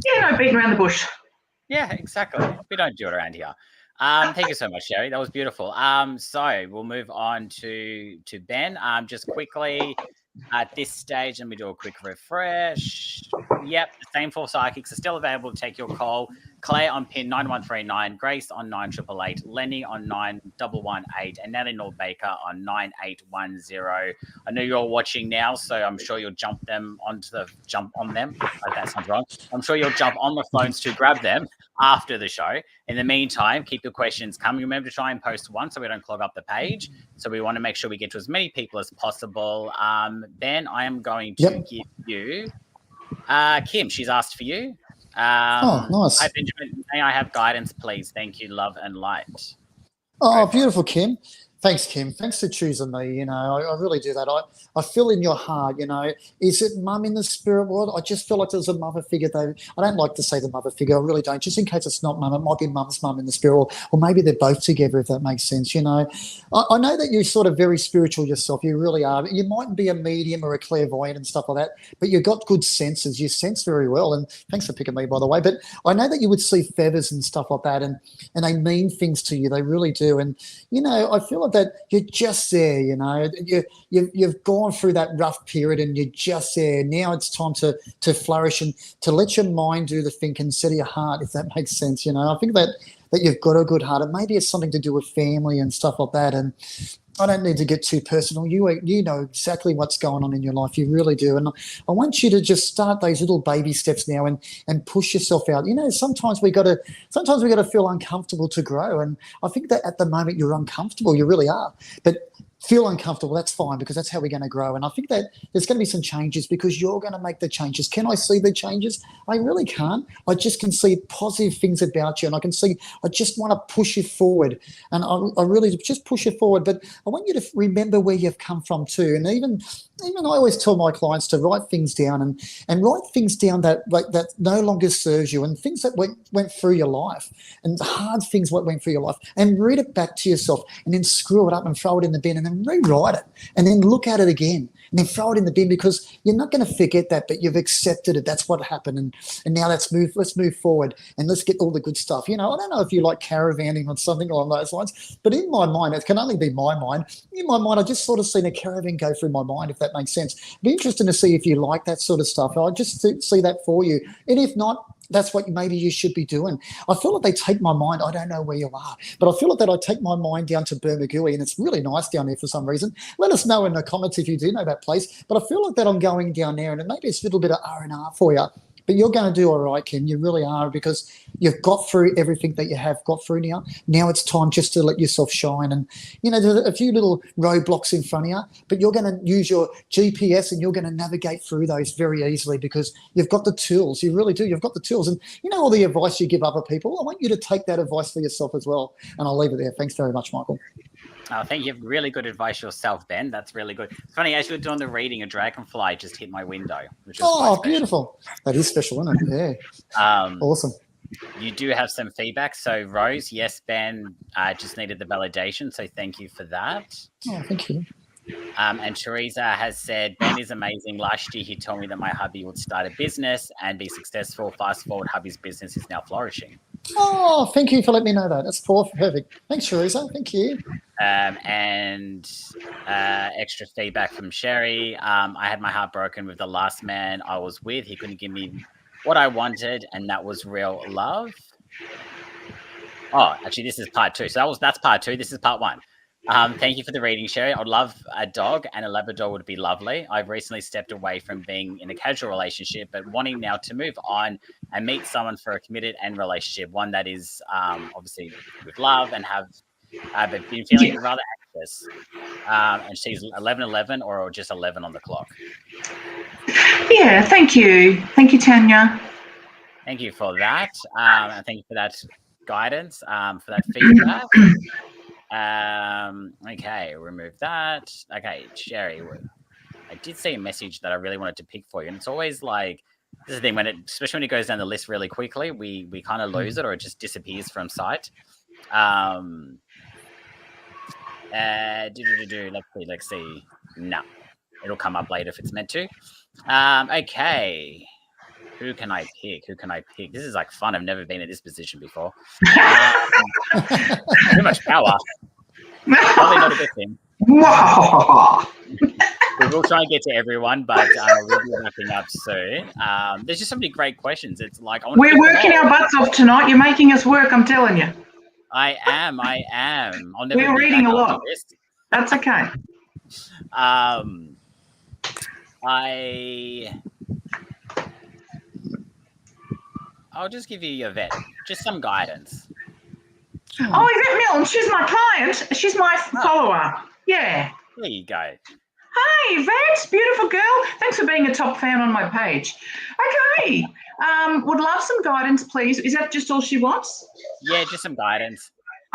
Speaker 2: Yeah, no beating around the bush.
Speaker 1: Yeah, exactly. We don't do it around here. Thank you so much, Sherry. That was beautiful. So we'll move on to Ben. Just quickly at this stage, let me do a quick refresh. Yep, the same 4 psychics are still available to take your call. Claire on pin 9139, Grace on 9888, Lenny on 9118, and Nellie Nor Baker on 9810. I know you're watching now, so I'm sure you'll jump on them. Oh, that sounds wrong. I'm sure you'll jump on the phones to grab them after the show. In the meantime, keep your questions coming. Remember to try and post one so we don't clog up the page. So we want to make sure we get to as many people as possible. Ben, I am going to give you Kim. She's asked for you.
Speaker 3: Nice.
Speaker 1: Hi, Benjamin. May I have guidance, please? Thank you, love and light.
Speaker 3: Oh, beautiful, Kim. Thanks, Kim. Thanks for choosing me. You know, I really do that. I feel in your heart, you know, is it mum in the spirit world? I just feel like there's a mother figure, though. I don't like to say the mother figure. I really don't. Just in case it's not mum, it might be mum's mum in the spirit world, or maybe they're both together, if that makes sense. You know, I know that you're sort of very spiritual yourself. You really are. You mightn't be a medium or a clairvoyant and stuff like that, but you've got good senses. You sense very well. And thanks for picking me, by the way. But I know that you would see feathers and stuff like that, and they mean things to you. They really do. And, you know, I feel like that you're just there, you know, you've gone through that rough period and you're just there. Now it's time to flourish and to let your mind do the thinking instead of your heart, if that makes sense. You know, I think that you've got a good heart, and maybe it's something to do with family and stuff like that. And I don't need to get too personal. You know exactly what's going on in your life. You really do. And I want you to just start those little baby steps now and push yourself out. You know, sometimes we got to feel uncomfortable to grow. And I think that at the moment you're uncomfortable. You really are. But feel uncomfortable, that's fine, because that's how we're going to grow. And I think that there's going to be some changes because you're going to make the changes. Can I see the changes? I really can't. I just can see positive things about you, and I just want to push you forward, and I really just push you forward. But I want you to remember where you've come from too. And even I always tell my clients to write things down and write things down that no longer serves you, and things that went through your life, and hard things what went through your life, and read it back to yourself, and then screw it up and throw it in the bin, and then rewrite it, and then look at it again, and then throw it in the bin, because you're not going to forget that, but you've accepted it. That's what happened, and now let's move forward, and let's get all the good stuff. You know, I don't know if you like caravanning or something along those lines, but in my mind, it can only be my mind. In my mind, I just sort of seen a caravan go through my mind, if that makes sense. It'd be interesting to see if you like that sort of stuff. I just see that for you, and if not, that's what maybe you should be doing. I feel like they take my mind. I don't know where you are, but I feel like that I take my mind down to Bermagui, and it's really nice down there for some reason. Let us know in the comments if you do know that place. But I feel like that I'm going down there, and maybe it's a little bit of R&R for you. But you're going to do all right, Kim. You really are, because you've got through everything that you have got through now. Now it's time just to let yourself shine. And, you know, there's a few little roadblocks in front of you, but you're going to use your GPS and you're going to navigate through those very easily, because you've got the tools. You really do. You've got the tools. And, you know, all the advice you give other people, I want you to take that advice for yourself as well. And I'll leave it there. Thanks very much, Michael.
Speaker 1: Oh, thank you. Really good advice yourself, Ben. That's really good. It's funny, as you were doing the reading, a dragonfly just hit my window, which is
Speaker 3: beautiful. That is special, isn't it? Yeah. Awesome.
Speaker 1: You do have some feedback. So, Rose, yes, Ben just needed the validation. So thank you for that.
Speaker 3: Oh, thank you.
Speaker 1: And Teresa has said, Ben is amazing. Last year, he told me that my hubby would start a business and be successful. Fast forward, hubby's business is now flourishing.
Speaker 3: Oh, thank you for letting me know that. That's perfect. Thanks, Teresa. Thank you.
Speaker 1: And extra feedback from Sherry. I had my heart broken with the last man I was with. He couldn't give me what I wanted, and that was real love. Oh, actually, this is part 2. So that's part 2. This is part 1. Thank you for the reading, Sherry. I'd love a dog, and a Labrador would be lovely. I've recently stepped away from being in a casual relationship, but wanting now to move on and meet someone for a committed end relationship, one that is obviously with love, and have but been feeling rather anxious. And she's 11:11 or just 11 on the clock.
Speaker 2: Yeah, thank you. Thank you, Tanya.
Speaker 1: Thank you for that. And thank you for that guidance, for that feedback. Okay, remove that. Okay, Sherry, I did see a message that I really wanted to pick for you, and it's always like this is the thing especially when it goes down the list really quickly, we kind of lose it, or it just disappears from sight. Let's see. No, it'll come up later if it's meant to. Okay. Who can I pick? This is like fun. I've never been in this position before. Too much power. Probably not a good thing. We will try and get to everyone, but we'll be wrapping up soon. There's just so many great questions. It's like
Speaker 2: we're working our butts off tonight. You're making us work, I'm telling you.
Speaker 1: I am.
Speaker 2: We're reading a lot. That's okay.
Speaker 1: I'll just give you your vet, just some guidance.
Speaker 2: Oh, Yvette Milne, she's my client. She's my follower. Yeah.
Speaker 1: There you go.
Speaker 2: Hey, Yvette, beautiful girl. Thanks for being a top fan on my page. Okay. Would love some guidance, please. Is that just all she wants?
Speaker 1: Yeah, just some guidance.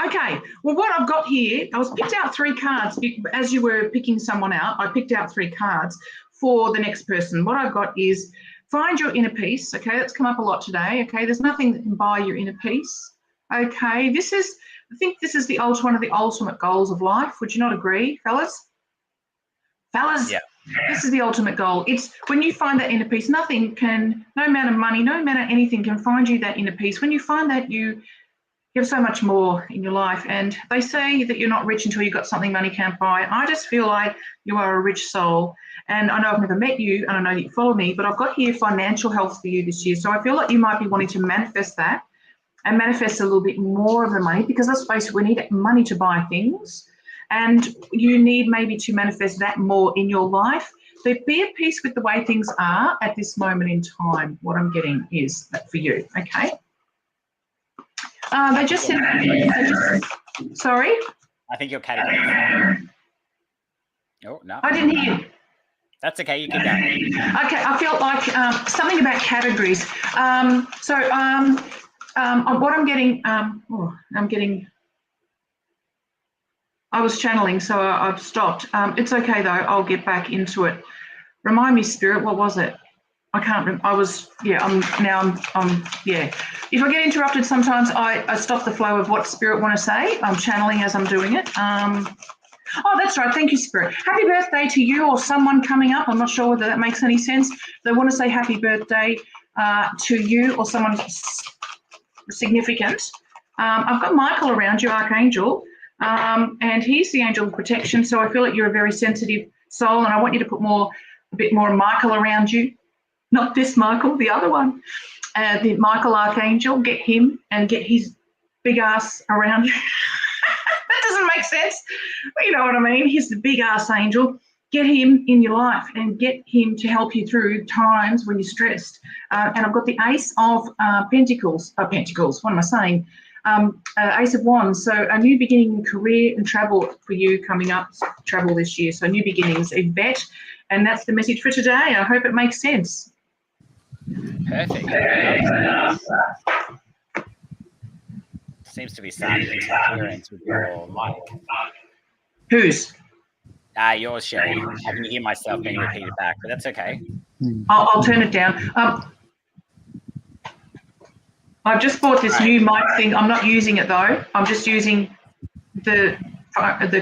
Speaker 2: Okay. Well, what I've got here, I was picked out 3 cards. As you were picking someone out, I picked out 3 cards for the next person. What I've got is find your inner peace. Okay, that's come up a lot today. Okay, there's nothing that can buy your inner peace. Okay, I think this is one of the ultimate goals of life. Would you not agree, fellas?
Speaker 1: Yeah.
Speaker 2: This is the ultimate goal. It's when you find that inner peace, nothing can, no amount of money, no matter anything can find you that inner peace. When you find that, you have so much more in your life. And they say that you're not rich until you've got something money can't buy. I just feel like you are a rich soul. And I know I've never met you, and I know that you follow me, but I've got here financial health for you this year. So I feel like you might be wanting to manifest that and manifest a little bit more of the money, because let's face it, we need money to buy things. And you need maybe to manifest that more in your life. So be at peace with the way things are at this moment in time. What I'm getting is that for you, okay? They just said, sorry?
Speaker 1: I think your category. Oh, no.
Speaker 2: I didn't hear you.
Speaker 1: That's okay, you can go.
Speaker 2: Okay, I feel like something about categories. What I'm getting, I was channeling, so I've stopped. It's okay though, I'll get back into it. Remind me, Spirit, what was it? I can't remember. Yeah. If I get interrupted sometimes, I stop the flow of what Spirit want to say. I'm channeling as I'm doing it. Oh, that's right. Thank you, Spirit. Happy birthday to you or someone coming up. I'm not sure whether that makes any sense. They want to say happy birthday to you or someone significant. I've got Michael around you, Archangel, and he's the angel of protection. So I feel like you're a very sensitive soul, and I want you to put a bit more Michael around you. Not this Michael, the other one. The Michael Archangel, get him and get his big ass around you. That doesn't make sense. But you know what I mean? He's the big ass angel. Get him in your life and get him to help you through times when you're stressed. And I've got the Ace of Pentacles. What am I saying? Ace of Wands. So a new beginning in career and travel for you coming up, travel this year. So new beginnings, Yvette. And that's the message for today. I hope it makes sense.
Speaker 1: Perfect. Seems to be starting interference with your mic.
Speaker 2: Whose?
Speaker 1: Yours, Sherry. I can hear myself being repeated back, but that's okay.
Speaker 2: I'll turn it down. I've just bought this new mic thing. I'm not using it though. I'm just using the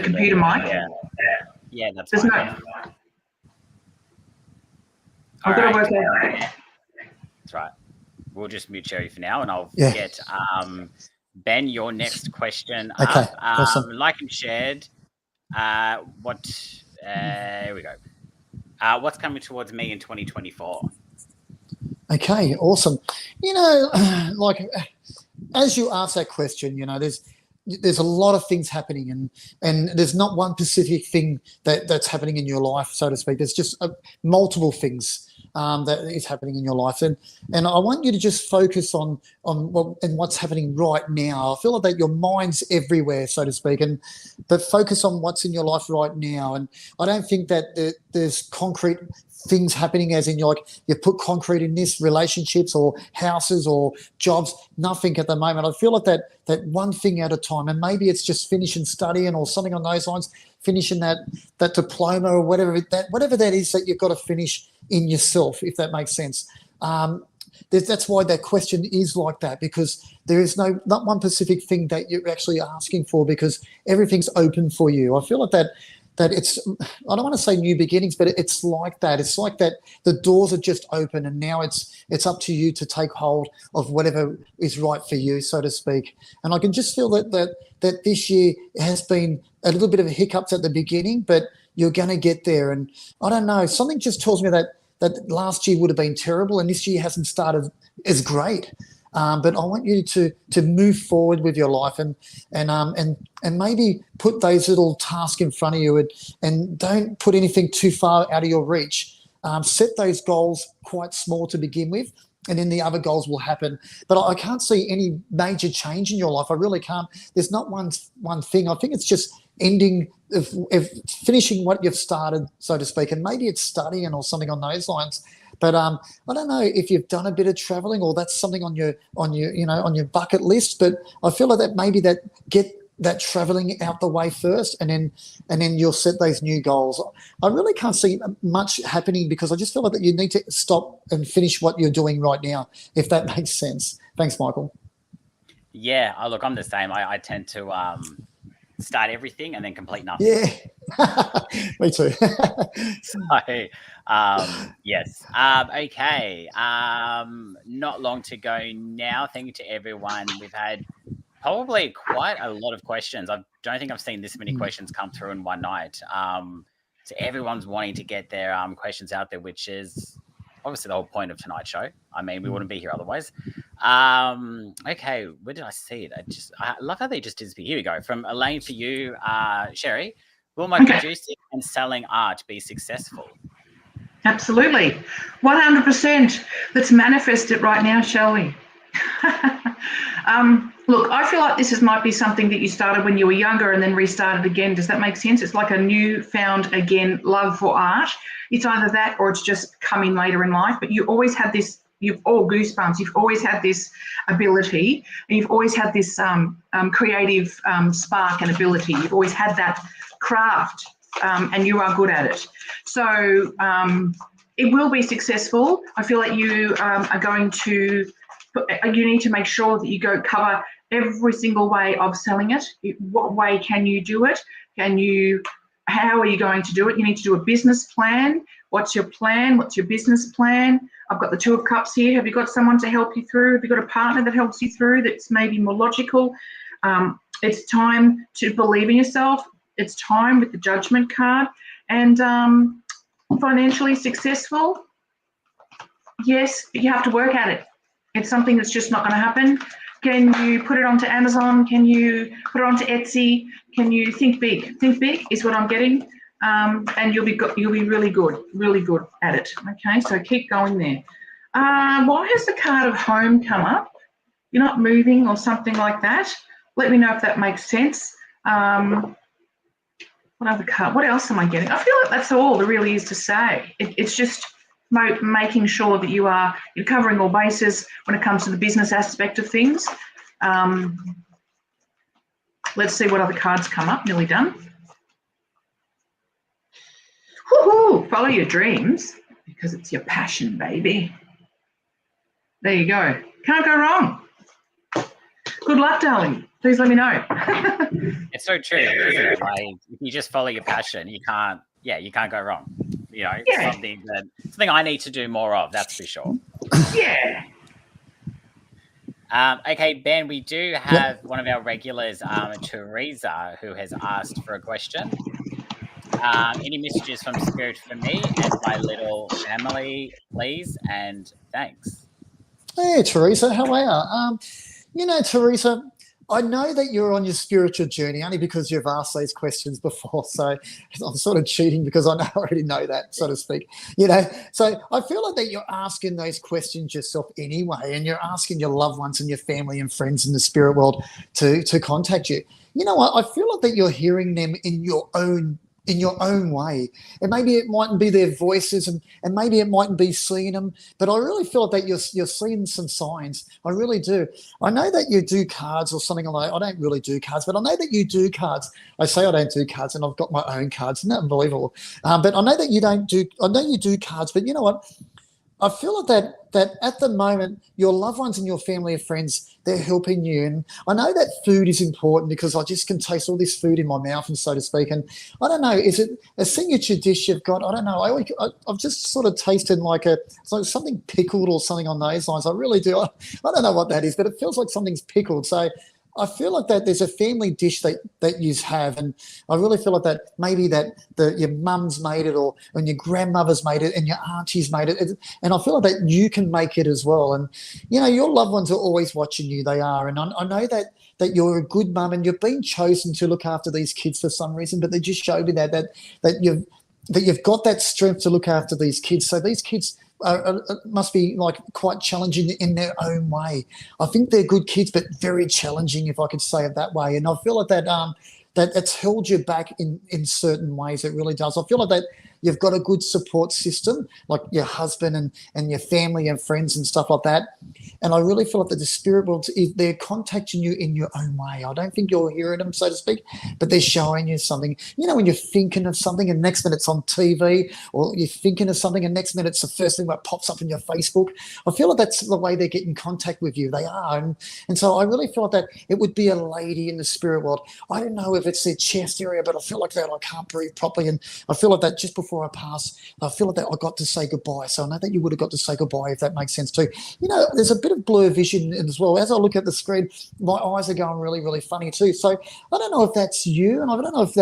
Speaker 2: computer mic.
Speaker 1: Yeah, that's
Speaker 2: There's
Speaker 1: fine.
Speaker 2: I've got to work out.
Speaker 1: That's right. we'll just mute Sherry for now, and I'll
Speaker 3: Yeah.
Speaker 1: get Ben your next question
Speaker 3: Okay,
Speaker 1: up.
Speaker 3: awesome.
Speaker 1: Like and shared. Here we go. What's coming towards me in 2024?
Speaker 3: Okay, awesome. You know, like as you ask that question, you know, there's a lot of things happening, and there's not one specific thing that's happening in your life, so to speak. There's just multiple things that is happening in your life, and I want you to just focus on what's happening right now. I feel like that your mind's everywhere, so to speak, but focus on what's in your life right now. And I don't think that there's concrete things happening as in you put concrete in this, relationships or houses or jobs, nothing at the moment. I feel like that one thing at a time, and maybe it's just finishing studying or something on those lines, finishing that diploma or whatever that is that you've got to finish in yourself, if that makes sense. That's why that question is like that, because there is not one specific thing that you're actually asking for, because everything's open for you. I feel like that it's, I don't want to say new beginnings, but it's like that. It's like that the doors are just open, and now it's up to you to take hold of whatever is right for you, so to speak. And I can just feel that this year has been a little bit of hiccups at the beginning, but you're going to get there. And I don't know, something just tells me that last year would have been terrible, and this year hasn't started as great. But I want you to move forward with your life, and maybe put those little tasks in front of you, and don't put anything too far out of your reach. Set those goals quite small to begin with, and then the other goals will happen. But I can't see any major change in your life. I really can't. There's not one thing. I think it's just ending, if finishing what you've started, so to speak, and maybe it's studying or something on those lines. But I don't know if you've done a bit of traveling, or that's something on your bucket list. But I feel like that maybe get that traveling out the way first, and then you'll set those new goals. I really can't see much happening, because I just feel like that you need to stop and finish what you're doing right now, if that makes sense. Thanks, Michael.
Speaker 1: Yeah, look, I'm the same. I tend to start everything and then complete nothing.
Speaker 3: Yeah, me too.
Speaker 1: So, yes. Okay. Not long to go now. Thank you to everyone. We've had probably quite a lot of questions. I don't think I've seen this many questions come through in one night. So everyone's wanting to get their questions out there, which is obviously the whole point of tonight's show. I mean, we wouldn't be here otherwise. Okay, where did I see it? I love how they just disappear. Here we go. From Elaine for you, Sherry. Will my producing and selling art be successful?
Speaker 2: Absolutely. 100%. Let's manifest it right now, shall we? Look, I feel like this might be something that you started when you were younger and then restarted again. Does that make sense? It's like a newfound, again, love for art. It's either that or it's just coming later in life, but you always have this, you've all goosebumps, you've always had this ability, and you've always had this creative spark and ability. You've always had that craft, and you are good at it. So it will be successful. I feel like you are going to, you need to make sure that you go cover every single way of selling it. What way can you do it? How are you going to do it? You need to do a business plan. What's your plan? What's your business plan? I've got the Two of Cups here. Have you got someone to help you through? Have you got a partner that helps you through that's maybe more logical? It's time to believe in yourself. It's time with the Judgment card. And financially successful, yes, you have to work at it. It's something that's just not going to happen. Can you put it onto Amazon? Can you put it onto Etsy? Can you think big? Think big is what I'm getting, and you'll be really good at it. Okay, so keep going there. Why has the card of home come up? You're not moving or something like that. Let me know if that makes sense. What other card? What else am I getting? I feel like that's all there really is to say. It's just making sure that you're covering all bases when it comes to the business aspect of things. Let's see what other cards come up. Nearly done. Woohoo! Follow your dreams, because it's your passion, baby. There you go. Can't go wrong. Good luck, darling. Please let me know.
Speaker 1: It's so true, isn't it? Like, if you just follow your passion, you can't go wrong. You know, something I need to do more of, that's for sure.
Speaker 2: Yeah.
Speaker 1: Okay, Ben, we do have one of our regulars, Teresa, who has asked for a question. Any messages from Spirit for me and my little family, please, and thanks.
Speaker 3: Hey, Teresa, how are you? Teresa, I know that you're on your spiritual journey only because you've asked these questions before. So I'm sort of cheating because I already know that, so to speak. So I feel like that you're asking those questions yourself anyway, and you're asking your loved ones and your family and friends in the spirit world to contact you. You know what? I feel like that you're hearing them in your own way. And maybe it mightn't be their voices and maybe it mightn't be seeing them, but I really feel that you're seeing some signs. I really do. I know that you do cards or something like that. I don't really do cards, but I know that you do cards. I say I don't do cards and I've got my own cards. Isn't that unbelievable? But I know that I know you do cards, but you know what? I feel like that at the moment, your loved ones and your family and friends, they're helping you. And I know that food is important because I just can taste all this food in my mouth, and so to speak. And I don't know, is it a signature dish you've got? I don't know. I've just sort of tasted like something pickled or something on those lines. I really do. I don't know what that is, but it feels like something's pickled. So I feel like that there's a family dish that you have, and I really feel like that maybe that your mum's made it, or and your grandmother's made it, and your auntie's made it, and I feel like that you can make it as well. And your loved ones are always watching you. They are, and I know that you're a good mum, and you've been chosen to look after these kids for some reason. But they just showed me that you've got that strength to look after these kids. So these kids must be like quite challenging in their own way. I think they're good kids, but very challenging, if I could say it that way. And I feel like that it's held you back in certain ways. It really does. I feel like that you've got a good support system, like your husband and your family and friends and stuff like that. And I really feel like that the spirit world, they're contacting you in your own way. I don't think you're hearing them, so to speak, but they're showing you something. When you're thinking of something and next minute it's on TV, or you're thinking of something and next minute it's the first thing that pops up in your Facebook. I feel like that's the way they get in contact with you. They are. And so I really feel like that it would be a lady in the spirit world. I don't know if it's their chest area, but I feel like that I can't breathe properly. And I feel like that just before I pass, I feel like that I got to say goodbye. So I know that you would have got to say goodbye, if that makes sense too. There's a bit of blur vision as well. As I look at the screen, my eyes are going really, really funny too. So I don't know if that's you, and I don't know if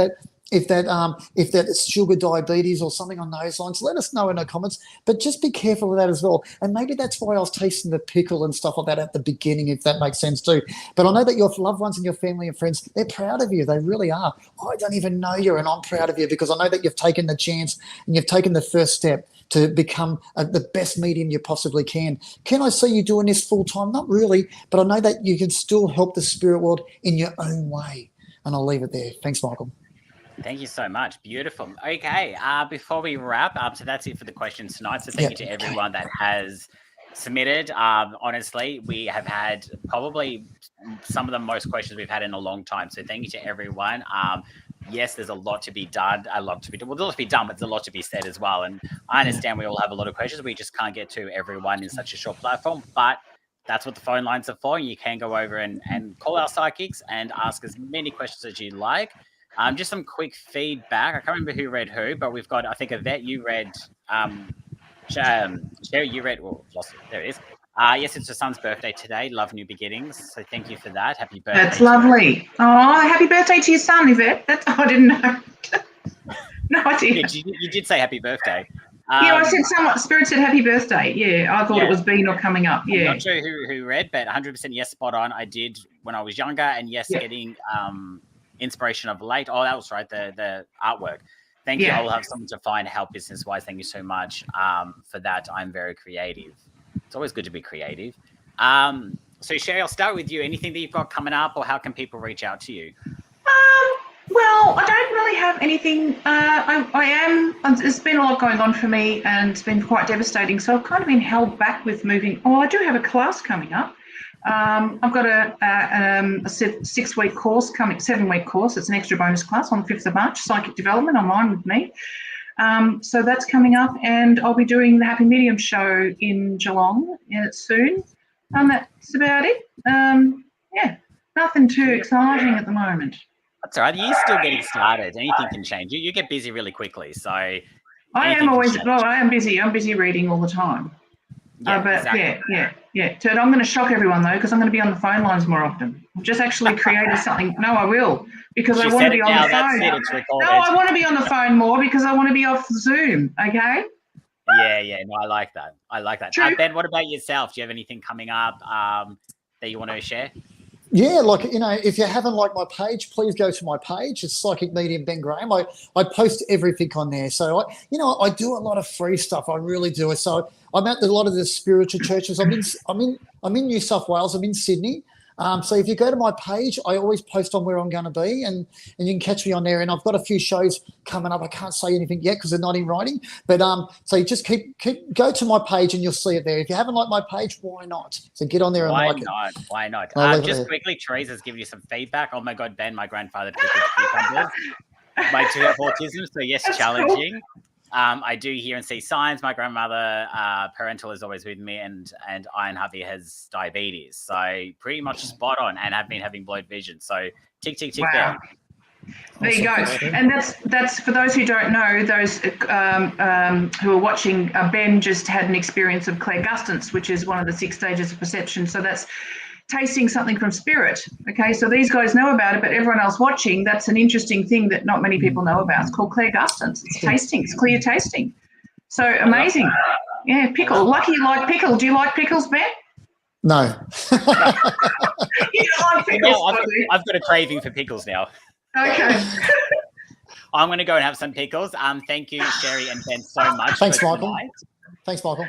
Speaker 3: that is sugar diabetes or something on those lines. Let us know in the comments, but just be careful with that as well. And maybe that's why I was tasting the pickle and stuff like that at the beginning, if that makes sense too. But I know that your loved ones and your family and friends, they're proud of you. They really are. I don't even know you, and I'm proud of you because I know that you've taken the chance and you've taken the first step to become the best medium you possibly can. Can I see you doing this full time? Not really, but I know that you can still help the spirit world in your own way. And I'll leave it there. Thanks, Michael.
Speaker 1: Thank you so much. Beautiful. Okay. Before we wrap up, so that's it for the questions tonight. So thank you to everyone that has submitted. Honestly, we have had probably some of the most questions we've had in a long time. So thank you to everyone. Yes, there's a lot to be done. Well, there's a lot to be done, but there's a lot to be said as well. And I understand we all have a lot of questions. We just can't get to everyone in such a short platform. But that's what the phone lines are for. You can go over and call our psychics and ask as many questions as you like. Just some quick feedback. I can't remember who read who, but we've got, I think, Yvette, you read, Sherry, you read, lost it. There it is. Yes, it's her son's birthday today. Love new beginnings. So thank you for that. Happy birthday.
Speaker 2: That's lovely. Oh, happy birthday to your son, Yvette. I didn't know. No idea.
Speaker 1: You did say happy birthday.
Speaker 2: Yeah, I said Spirit said happy birthday. Yeah, I thought it was been or coming up. Yeah.
Speaker 1: I'm not sure who read, but 100% yes, spot on. I did when I was younger, and yes, getting inspiration of late. Oh, that was right. The artwork. Thank you. I'll have someone to find help business wise. Thank you so much for that. I'm very creative. It's always good to be creative. So Sherry, I'll start with you. Anything that you've got coming up, or how can people reach out to you?
Speaker 2: Well, I don't really have anything. There's been a lot going on for me, and it's been quite devastating. So I've kind of been held back with moving. Oh, I do have a class coming up. I've got a 6-week course coming, 7-week course. It's an extra bonus class on the 5th of March, Psychic Development online with me. So that's coming up, and I'll be doing the Happy Medium show in Geelong soon. That's about it. Nothing too exciting at the moment.
Speaker 1: That's all right. You're still getting started. Anything can change. You get busy really quickly. So
Speaker 2: I am busy. I'm busy reading all the time. But
Speaker 1: exactly.
Speaker 2: yeah. Ted, I'm going to shock everyone though, because I'm going to be on the phone lines more often. I've just actually created something. No, I will, because I want to be on the phone.
Speaker 1: That's it. It's recorded.
Speaker 2: No, I want to be on the phone more because I want to be off Zoom. Okay.
Speaker 1: Yeah. No, I like that.
Speaker 2: True.
Speaker 1: Ben, what about yourself? Do you have anything coming up that you want to share?
Speaker 3: Yeah, like, if you haven't liked my page, please go to my page. It's Psychic Medium Ben Graham. I post everything on there. So I do a lot of free stuff. I really do. So I'm at a lot of the spiritual churches. I'm in New South Wales. I'm in Sydney. So if you go to my page, I always post on where I'm going to be, and you can catch me on there. And I've got a few shows coming up. I can't say anything yet because they're not in writing. But so you just go to my page and you'll see it there. If you haven't liked my page, why not? So get on there and like it.
Speaker 1: Why not?
Speaker 3: Just
Speaker 1: quickly, Teresa's giving you some feedback. Oh my God, Ben, my grandfather pickled cucumbers. My two have autism, so yes, that's challenging. Cool. I do hear and see signs. My grandmother, parental, is always with me, and Iron Hubby has diabetes. So pretty much spot on, and have been having blurred vision. So tick there.
Speaker 2: There you go. And that's for those who don't know, those who are watching, Ben just had an experience of clairgustance, which is one of the 6 stages of perception. So that's tasting something from spirit. Okay, so these guys know about it, but everyone else watching, that's an interesting thing that not many people know about. It's called clairgustance. It's tasting. It's clear tasting. So amazing. Yeah, pickle. Lucky you like pickle. Do you like pickles, Ben?
Speaker 3: No.
Speaker 2: You don't like pickles.
Speaker 1: No, I've got a craving for pickles now.
Speaker 2: Okay.
Speaker 1: I'm going to go and have some pickles. Thank you, Sherry and Ben, so much.
Speaker 3: Thanks, Michael. Thanks, Michael.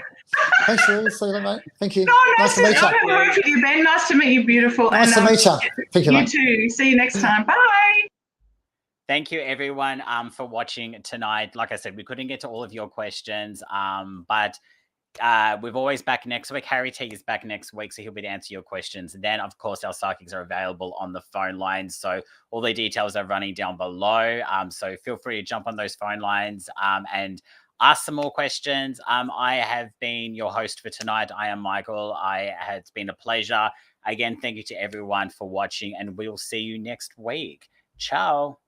Speaker 3: Thanks, Sherry. See you later, mate. Thank you.
Speaker 2: No, nice to meet you. I've worked with you, Ben. Nice to meet you, beautiful.
Speaker 3: Nice to meet you. Thank you,
Speaker 2: you
Speaker 3: mate.
Speaker 2: too. See you next time. Bye.
Speaker 1: Thank you, everyone, for watching tonight. Like I said, we couldn't get to all of your questions, but we're always back next week. Harry T is back next week, so he'll be to answer your questions. And then, of course, our psychics are available on the phone lines. So all the details are running down below. So feel free to jump on those phone lines and ask some more questions. I have been your host for tonight. I am Michael. It's been a pleasure. Again, thank you to everyone for watching, and we'll see you next week. Ciao.